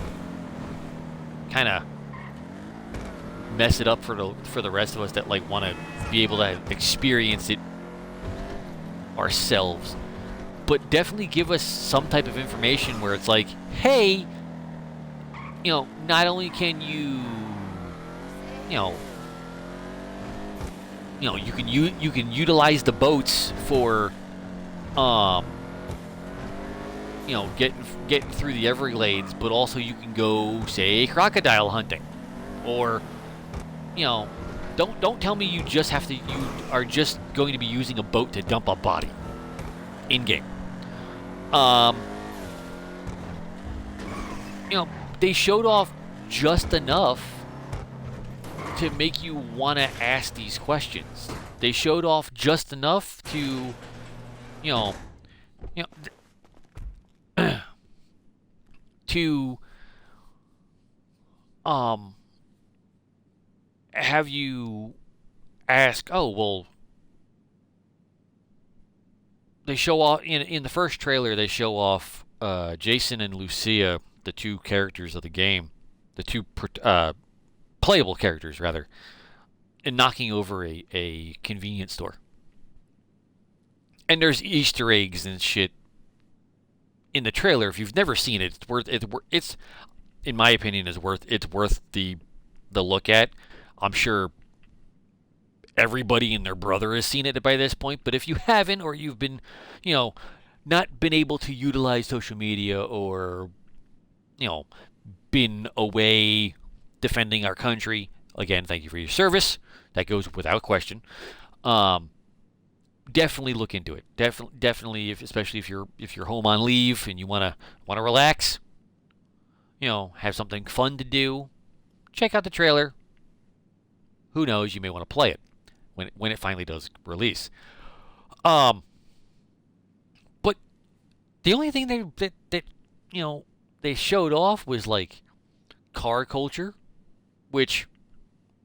kind of mess it up for the rest of us that, like, want to be able to experience it ourselves. But definitely give us some type of information where it's like, hey, not only can you you can utilize the boats for getting through the Everglades, but also you can go, say, crocodile hunting, or don't tell me you are just going to be using a boat to dump a body in game. They showed off just enough to make you want to ask these questions. They showed off just enough to, to have you ask, oh, well, they show off in the first trailer. They show off Jason and Lucia, the two characters of the game, the two playable characters rather, and knocking over a convenience store. And there's Easter eggs and shit in the trailer. If you've never seen it, it's in my opinion it's worth the look at. I'm sure everybody and their brother has seen it by this point, but if you haven't, or you've been, not been able to utilize social media, or been away defending our country, again, thank you for your service. That goes without question. Definitely look into it. Definitely, especially if you're home on leave and you wanna relax, have something fun to do, check out the trailer. Who knows? You may want to play it when it finally does release. But the only thing that they showed off was, like, car culture, which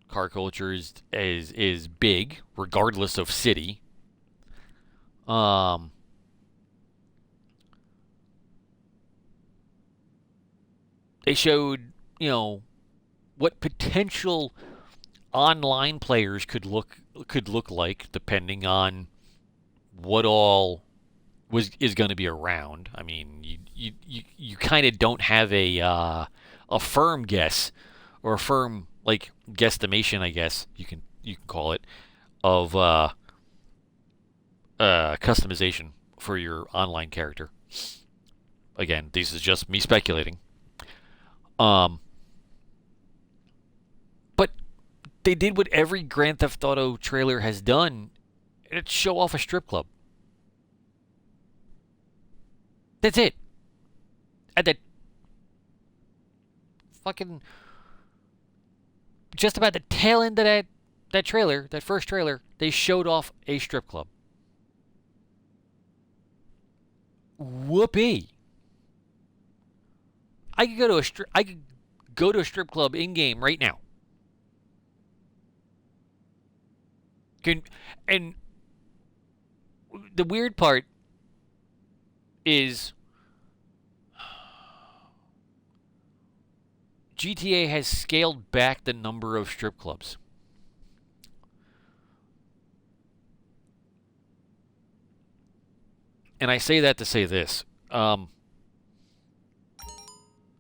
car culture is big regardless of city. They showed what potential online players could look like, depending on what all is going to be around. I mean, you kind of don't have a firm guess, or a firm, like, guesstimation, I guess you can call it, of customization for your online character. Again, this is just me speculating. But they did what every Grand Theft Auto trailer has done, and it's show off a strip club. That's it. At that fucking just about the tail end of that trailer, that first trailer, they showed off a strip club. Whoopee. I could go to a strip club in game right now. And the weird part is GTA has scaled back the number of strip clubs. And I say that to say this.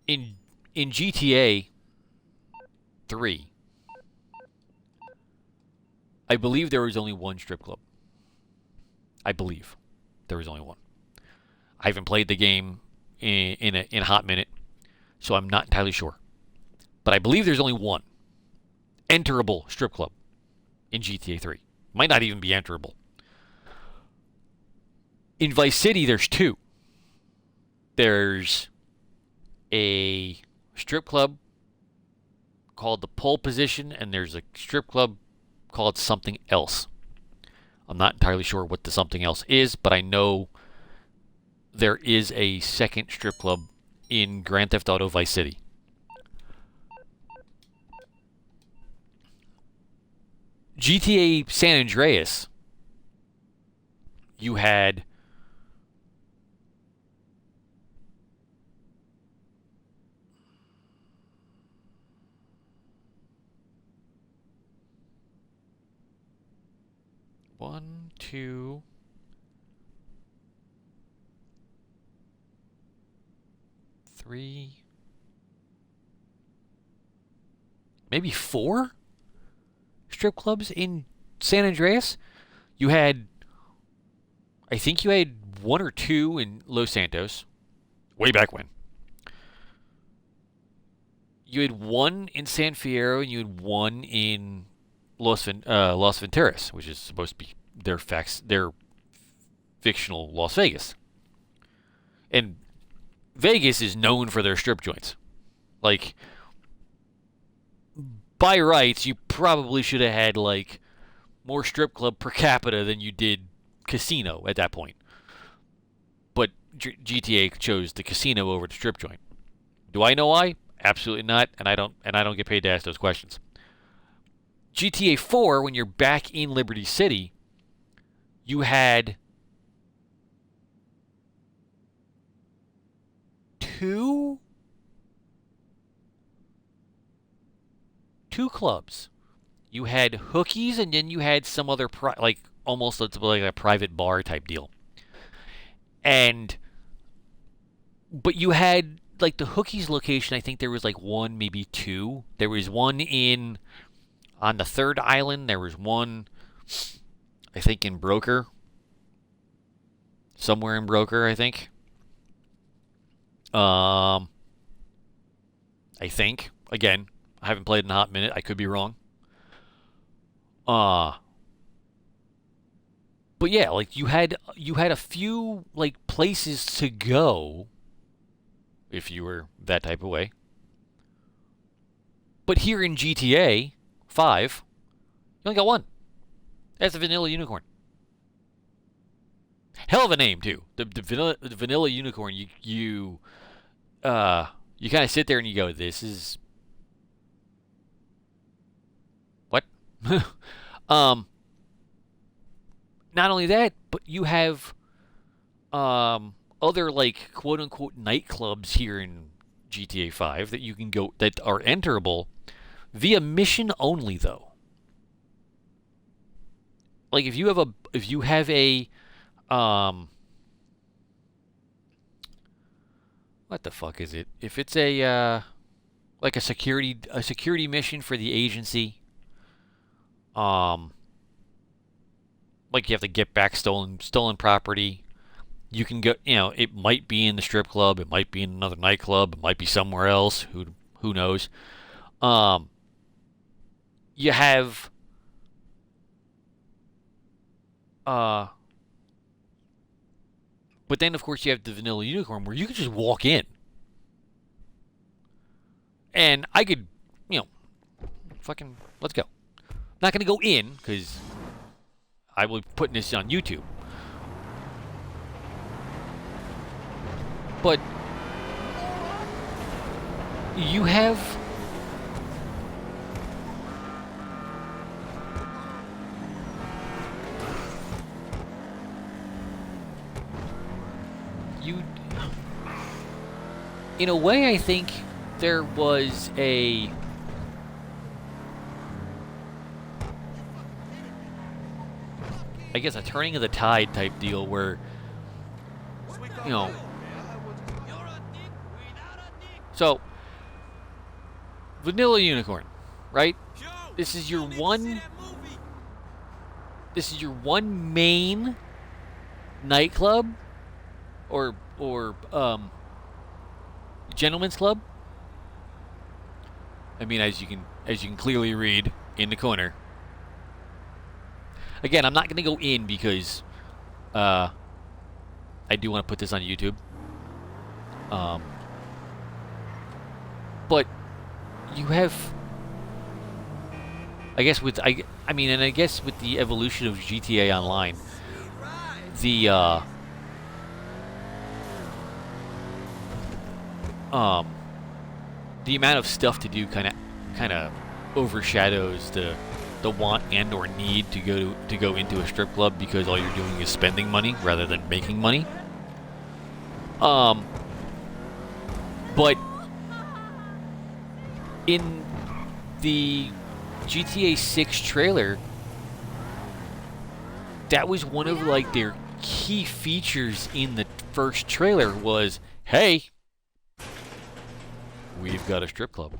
In GTA 3, I believe there was only one strip club. I believe there was only one. I haven't played the game in a hot minute, so I'm not entirely sure. But I believe there's only one enterable strip club in GTA 3. Might not even be enterable. In Vice City, there's two. There's a strip club called the Pole Position, and there's a strip club called something else. I'm not entirely sure what the something else is, but I know there is a second strip club in Grand Theft Auto Vice City. GTA San Andreas, you had one, two, three, maybe four strip clubs in San Andreas. I think you had one or two in Los Santos, way back when. You had one in San Fierro, and you had one in Los Venturas, which is supposed to be their fictional Las Vegas. And Vegas is known for their strip joints. Like, by rights, you probably should have had like more strip club per capita than you did casino at that point. But GTA chose the casino over the strip joint. Do I know why? Absolutely not, and I don't get paid to ask those questions. GTA 4, when you're back in Liberty City, you had two clubs. You had hookies, and then you had some other almost like a private bar type deal. But you had like the hookies location. I think there was like one, maybe two. There was one on the third island. There was one, I think, in Broker. Somewhere in Broker, I think. I think. Again, I haven't played in a hot minute. I could be wrong. But yeah, like you had a few like places to go if you were that type of way. But here in GTA 5, you only got one. That's the Vanilla Unicorn. Hell of a name too. The Vanilla Unicorn. You kind of sit there and you go, "This is what?" Not only that, but you have other like quote unquote nightclubs here in GTA 5 that you can go that are enterable via mission only though. Like if you have a what the fuck is it? If it's a like a security mission for the agency, like you have to get back stolen property, You can go, it might be in the strip club, it might be in another nightclub, it might be somewhere else. Who knows? Um, you have uh, but then of course you have the Vanilla Unicorn where you can just walk in, and I could, you know, fucking let's go. Not gonna go in because I will be putting this on YouTube, but you have you in a way I think there was a turning of the tide type deal where, you know, so Vanilla Unicorn, right? This is your one main nightclub or gentleman's club. I mean, as you can clearly read in the corner. Again, I'm not going to go in because I do want to put this on YouTube. But you have, I guess with I guess with the evolution of GTA Online, the amount of stuff to do kind of overshadows the want and or need to go into a strip club because all you're doing is spending money rather than making money. But in the GTA 6 trailer, that was one of like their key features in the first trailer was, hey, we've got a strip club.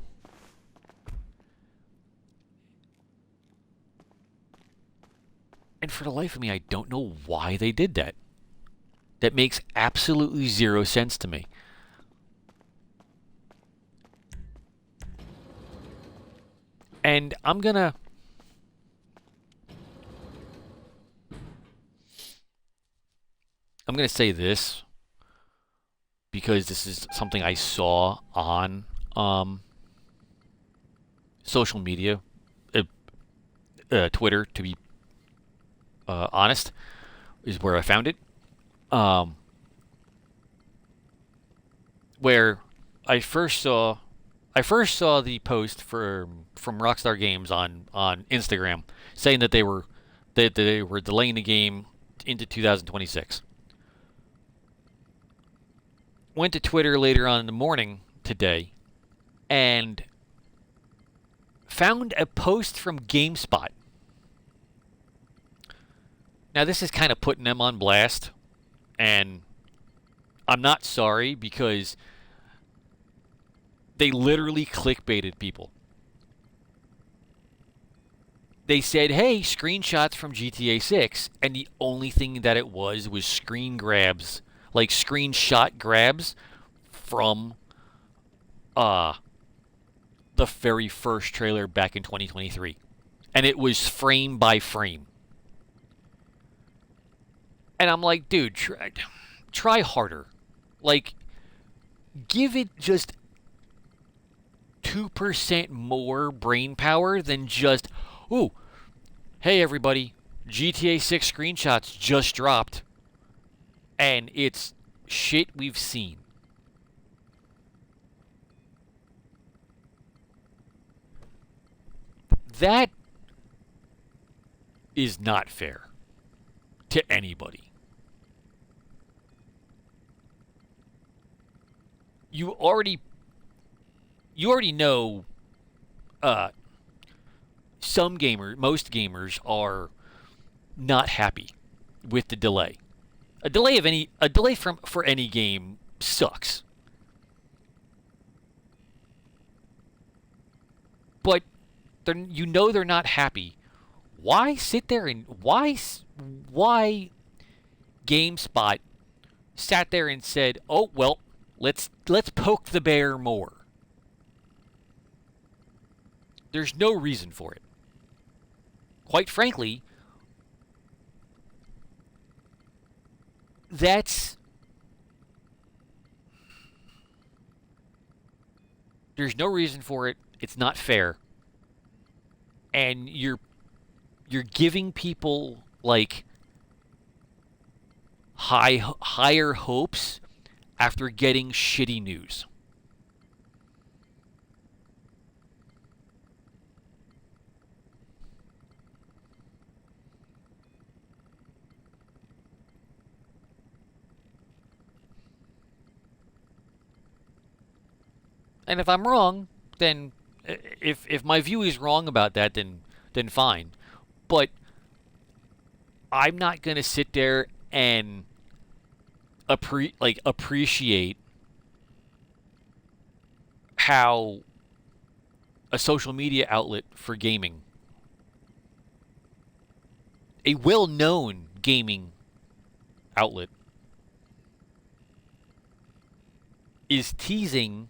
And for the life of me, I don't know why they did that. That makes absolutely zero sense to me. And I'm gonna say this because this is something I saw on social media, Twitter to be honest, is where I found it. Where I first saw the post from Rockstar Games on Instagram saying that they were delaying the game into 2026. Went to Twitter later on in the morning today and found a post from GameSpot. Now, this is kind of putting them on blast, and I'm not sorry because they literally clickbaited people. They said, hey, screenshots from GTA 6, and the only thing that it was screen grabs, like screenshot grabs from the very first trailer back in 2023. And it was frame by frame. And I'm like, dude, try harder. Like, give it just 2% more brain power than just, ooh, hey everybody, GTA 6 screenshots just dropped. And it's shit we've seen. That is not fair to anybody. You already know most gamers are not happy with the delay. A delay for any game sucks. But they're not happy. Why sit there and why GameSpot sat there and said, "Oh well, let's poke the bear more." There's no reason for it. Quite frankly, there's no reason for it. It's not fair. And you're giving people like higher hopes after getting shitty news. And if I'm wrong, then if my view is wrong about that, then fine. But I'm not gonna sit there and appreciate how a social media outlet for gaming, a well-known gaming outlet, is teasing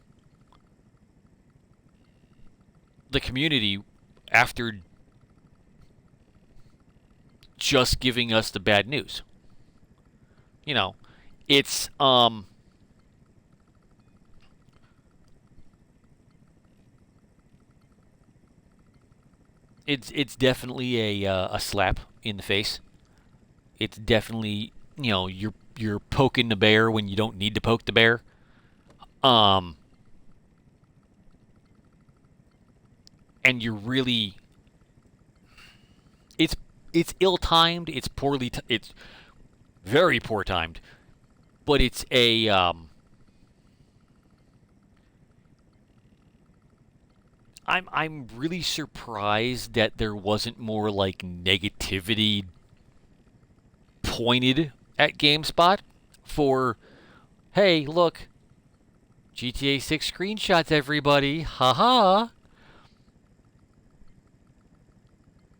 the community after just giving us the bad news. You know, it's it's definitely a slap in the face. It's definitely, you're poking the bear when you don't need to poke the bear. Um and you're really, it's ill-timed, it's very poor timed, but it's I'm really surprised that there wasn't more like negativity pointed at GameSpot for, hey, look, GTA 6 screenshots, everybody, haha.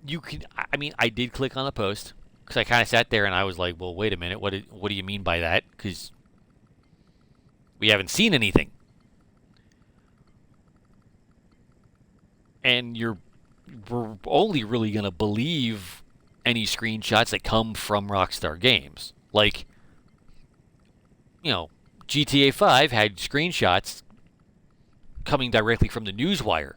You can, I mean, I did click on the post because I kind of sat there and I was like, well, wait a minute, what do you mean by that? Because we haven't seen anything. And we're only really going to believe any screenshots that come from Rockstar Games. Like, GTA 5 had screenshots coming directly from the newswire.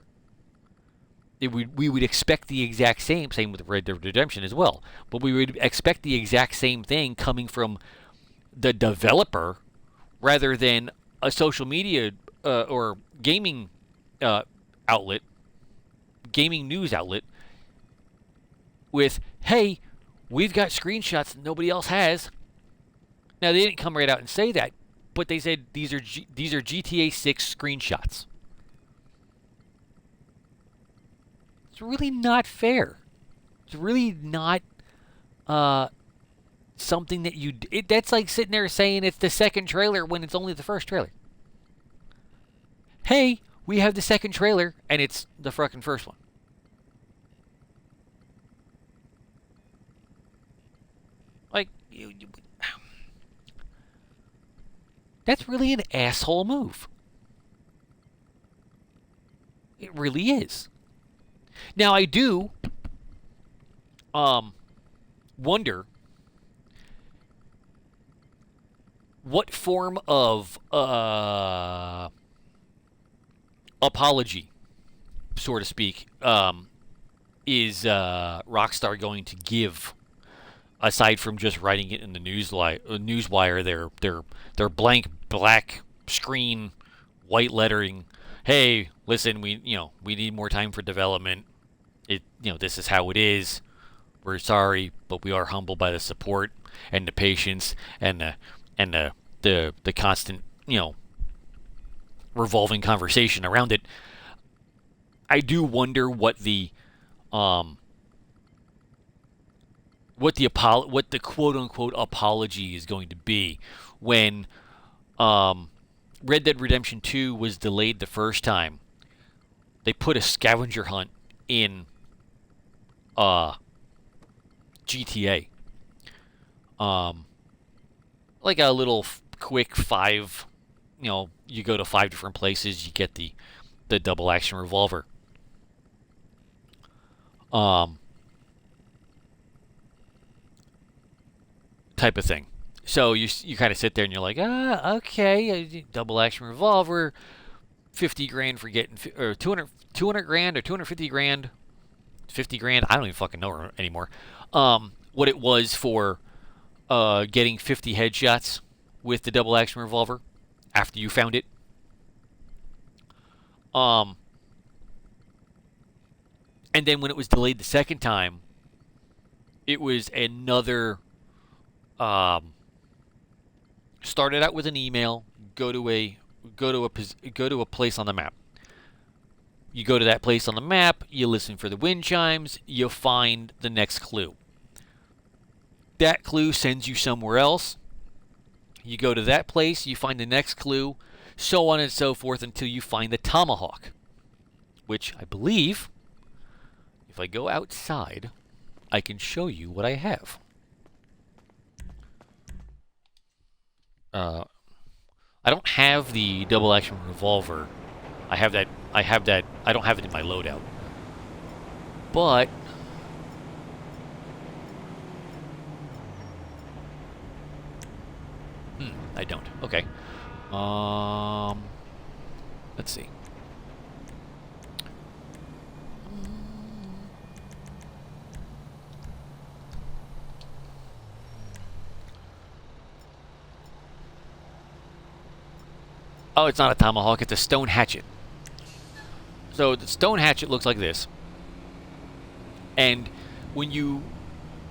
We would expect the exact same with Red Dead Redemption as well. But we would expect the exact same thing coming from the developer rather than a social media or gaming outlet, gaming news outlet with, hey, we've got screenshots that nobody else has. Now, they didn't come right out and say that, but they said these are GTA 6 screenshots. It's really not fair. It's really not something that that's like sitting there saying it's the second trailer when it's only the first trailer. Hey, we have the second trailer, and it's the fucking first one. Like, that's really an asshole move. It really is. Now, I do wonder what form of apology, so to speak, is Rockstar going to give, aside from just writing it in the newswire, their blank black screen, white lettering. Hey, listen, we need more time for development. This is how it is. We're sorry, but we are humbled by the support and the patience and the constant, revolving conversation around it. I do wonder what the quote unquote apology is going to be when Red Dead Redemption 2 was delayed the first time. They put a scavenger hunt in GTA. Like a little quick 5, you go to 5 different places, you get the double action revolver. Type of thing. So you kind of sit there and you're like, okay, double action revolver, 50 grand for getting, or 200 grand or 250 grand, 50 grand. I don't even fucking know anymore. What it was for getting 50 headshots with the double action revolver after you found it. And then when it was delayed the second time, it was another. Started out with an email. Go to a place on the map. You go to that place on the map. You listen for the wind chimes. You find the next clue. That clue sends you somewhere else. You go to that place. You find the next clue. So on and so forth until you find the tomahawk, which I believe, if I go outside, I can show you what I have. I don't have the double action revolver. I have that. I don't have it in my loadout. But I don't. Okay. Let's see. Oh, it's not a tomahawk, it's a stone hatchet. So the stone hatchet looks like this. And when you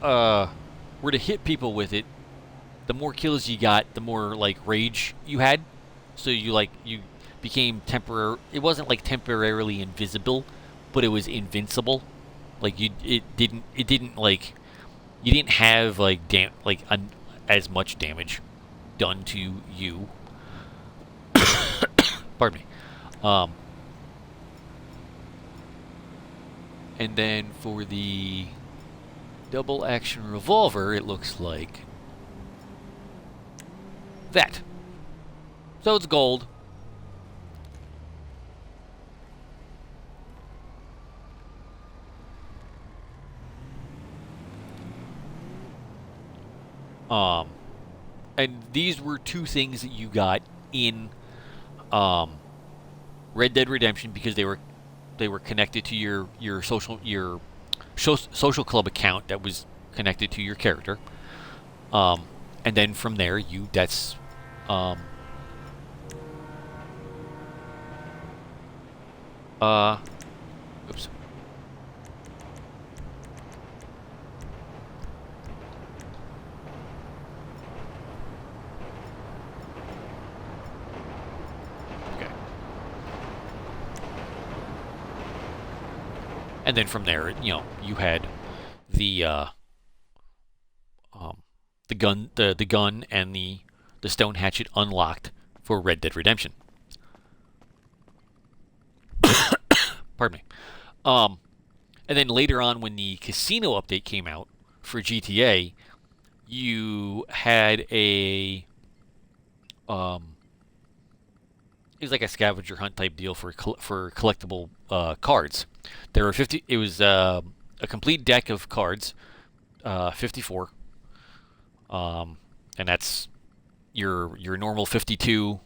were to hit people with it, the more kills you got, the more like rage you had. So you became temporary. It wasn't like temporarily invisible, but it was invincible. Like you didn't have as much damage done to you. Pardon me. And then for the double action revolver, it looks like that. So it's gold. And these were two things that you got in Red Dead Redemption because they were connected to your social club account that was connected to your character. And then from there oops. And then from there, you had the gun and the stone hatchet unlocked for Red Dead Redemption. Pardon me. And then later on, when the casino update came out for GTA, you had it was like a scavenger hunt type deal for collectible cards. There were 50. It was a complete deck of cards, 54, and that's your normal 52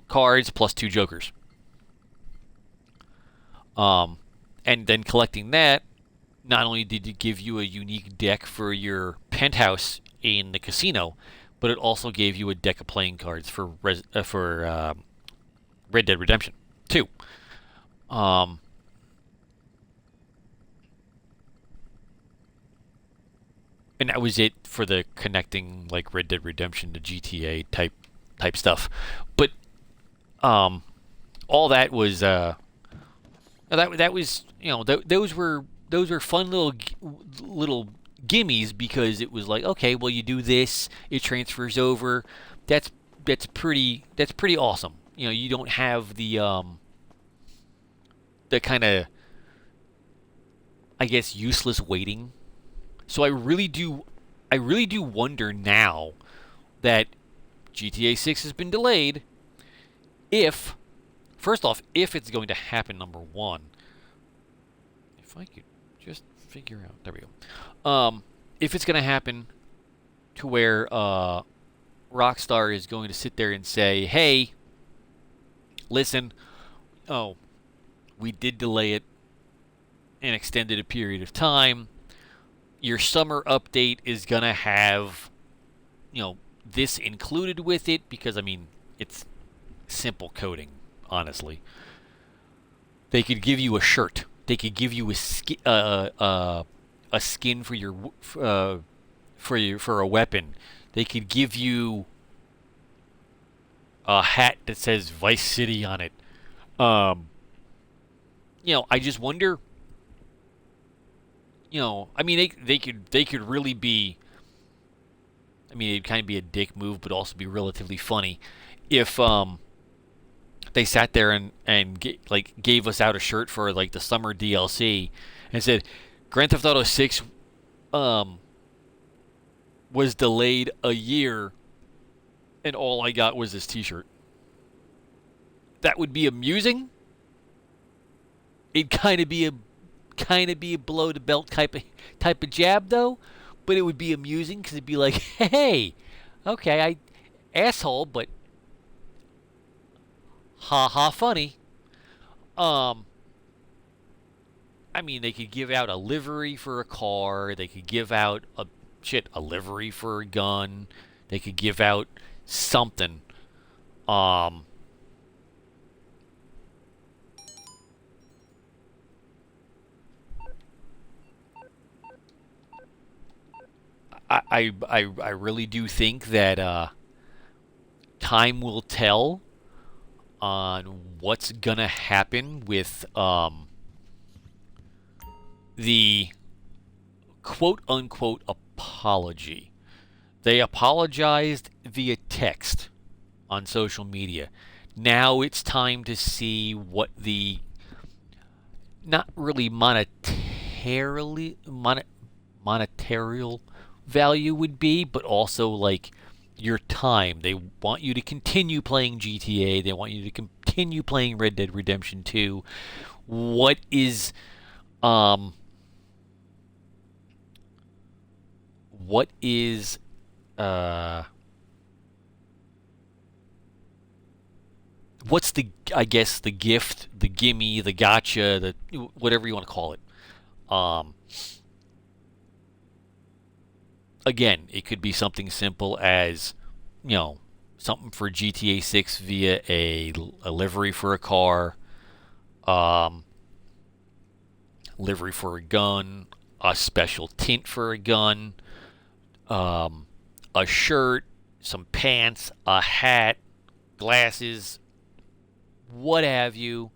cards plus 2 jokers. And then collecting that, not only did it give you a unique deck for your penthouse in the casino, but it also gave you a deck of playing cards for Red Dead Redemption 2. And that was it for the connecting like Red Dead Redemption to GTA type stuff. But all that was that was those were fun little gimmies because it was like, okay, well, you do this, it transfers over. That's pretty awesome. You don't have the kind of, I guess, useless waiting. So I really do wonder now that GTA 6 has been delayed. First off, if it's going to happen, number one, if I could just figure out, there we go. If it's going to happen to where Rockstar is going to sit there and say, hey, listen, oh, we did delay it and extended a period of time. Your summer update is going to have, this included with it because, it's simple coding, honestly. They could give you a shirt. They could give you a skin for your for a weapon. They could give you a hat that says Vice City on it. I just wonder. They could really be. It'd kind of be a dick move, but also be relatively funny if they sat there and gave us out a shirt for the summer DLC and said Grand Theft Auto 6 was delayed a year and all I got was this t-shirt. That would be amusing. It'd kind of be a below the belt type of jab though, but it would be amusing because it'd be like, hey, okay, I asshole, but ha ha funny. They could give out a livery for a car. They could give out a livery for a gun. They could give out something. I really do think that time will tell on what's gonna happen with the quote unquote apology. They apologized via text on social media. Now it's time to see what the not really monetary value would be, but also your time. They want you to continue playing GTA. They want you to continue playing Red Dead Redemption 2. What is what's the gift, the gimme, the gotcha, the whatever you want to call it. Again, it could be something simple as, something for GTA 6 via a livery for a car, livery for a gun, a special tint for a gun, a shirt, some pants, a hat, glasses, what have you.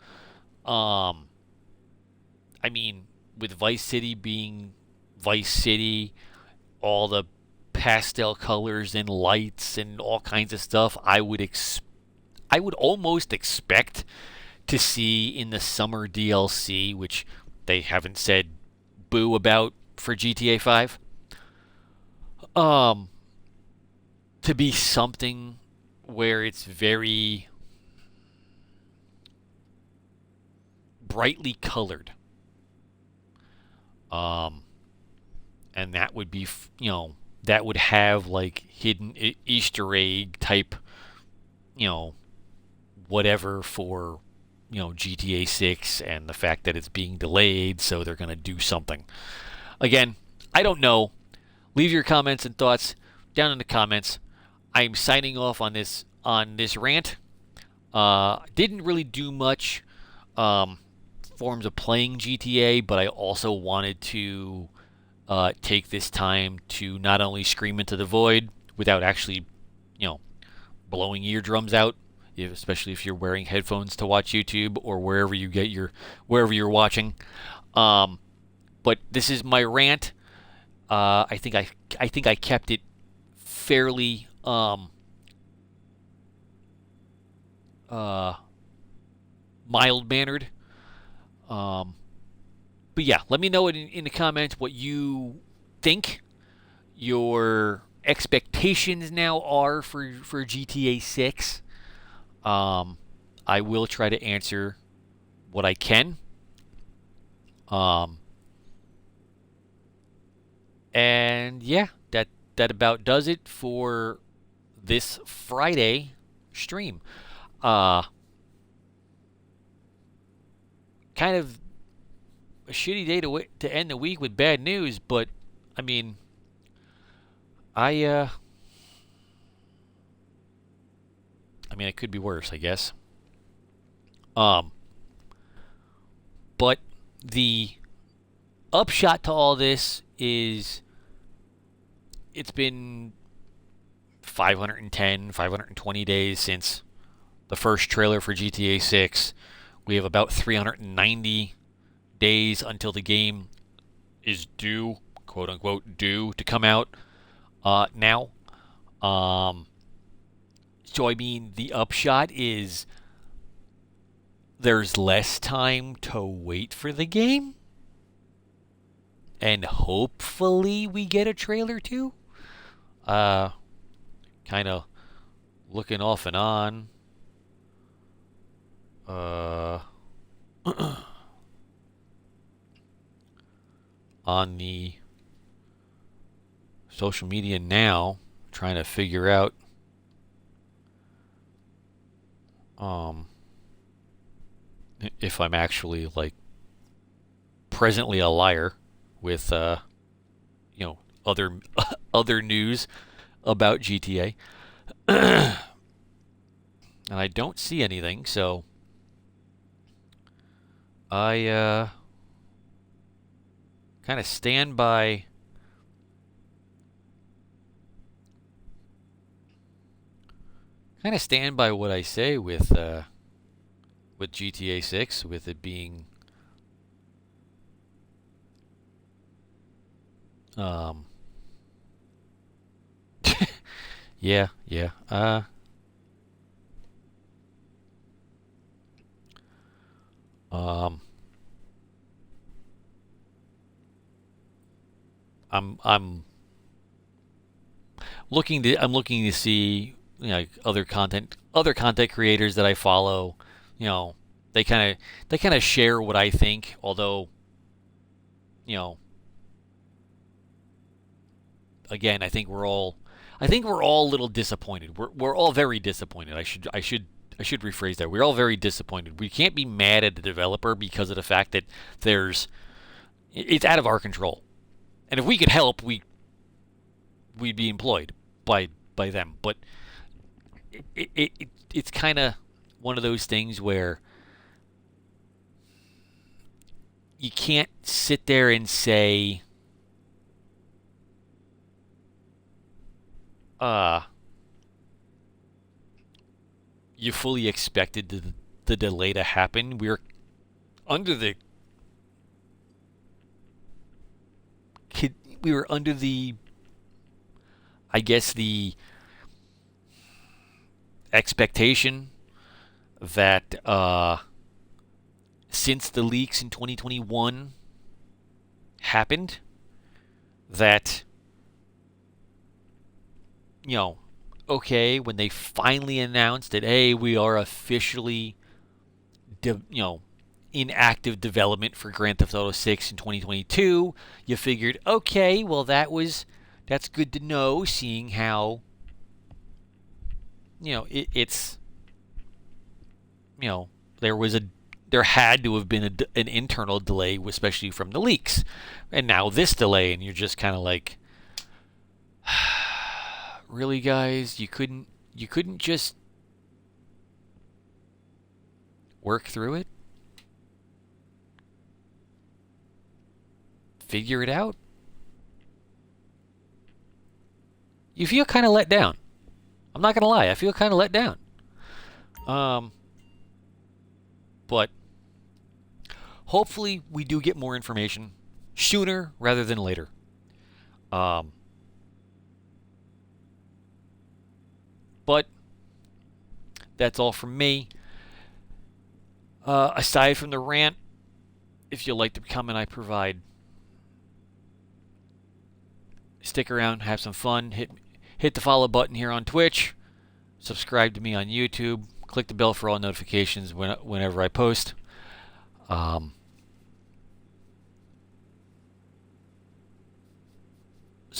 With Vice City being Vice City, all the pastel colors and lights and all kinds of stuff, I would almost expect to see in the summer DLC, which they haven't said boo about for GTA 5, to be something where it's very brightly colored. And that would be, that would have hidden Easter egg type, whatever for, GTA 6 and the fact that it's being delayed, so they're going to do something. Again, I don't know. Leave your comments and thoughts down in the comments. I'm signing off on this rant. Didn't really do much forms of playing GTA, but I also wanted to take this time to not only scream into the void without actually, blowing eardrums out, especially if you're wearing headphones to watch YouTube or wherever you're watching. But this is my rant. I think I kept it fairly mild-mannered. But yeah, let me know in the comments what you think, your expectations now are for GTA 6. I will try to answer what I can. And yeah, that about does it for this Friday stream. Kind of a shitty day to end the week with bad news, but I mean, I mean, it could be worse, I guess. But the upshot to all this is it's been 510, 520 days since the first trailer for GTA 6. We have about 390 days until the game is due, quote unquote, due to come out now. So, I mean, the upshot is there's less time to wait for the game. And hopefully we get a trailer too. Kind of looking off and on. On the social media now, trying to figure out if I'm actually like presently a liar with other other news about GTA. And I don't see anything, so I kind of stand by what I say with GTA 6, with it being yeah. I'm looking to see, other content creators that I follow. They kind of share what I think, although again, I think we're all a little disappointed. We're all very disappointed. I should rephrase that. We're all very disappointed. We can't be mad at the developer because of the fact that it's out of our control. And if we could help, we'd be employed by them. But it's kind of one of those things where you can't sit there and say, you fully expected the delay to happen. We're under the I guess the expectation that since the leaks in 2021 happened, that okay, when they finally announced that, hey, we are officially in active development for Grand Theft Auto 6 in 2022, you figured, okay, well that's good to know, seeing how it's there had to have been an internal delay, especially from the leaks, and now this delay, and you're just kind of like, really, guys, you couldn't just work through it, figure it out? You feel kind of let down. I'm not gonna lie, I feel kind of let down. But hopefully we do get more information sooner rather than later. But that's all from me. Aside from the rant, if you like the comment I provide, stick around, have some fun. Hit the follow button here on Twitch. Subscribe to me on YouTube. Click the bell for all notifications whenever I post. So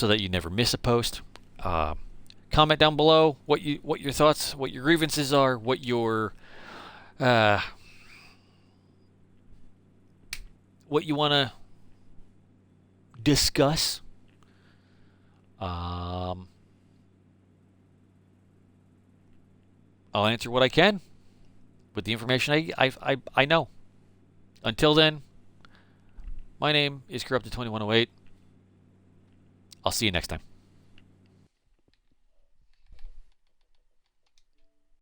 that you never miss a post. Comment down below what your thoughts, what your grievances are, what you want to discuss. I'll answer what I can with the information I know. Until then, my name is Corrupted2108. I'll see you next time.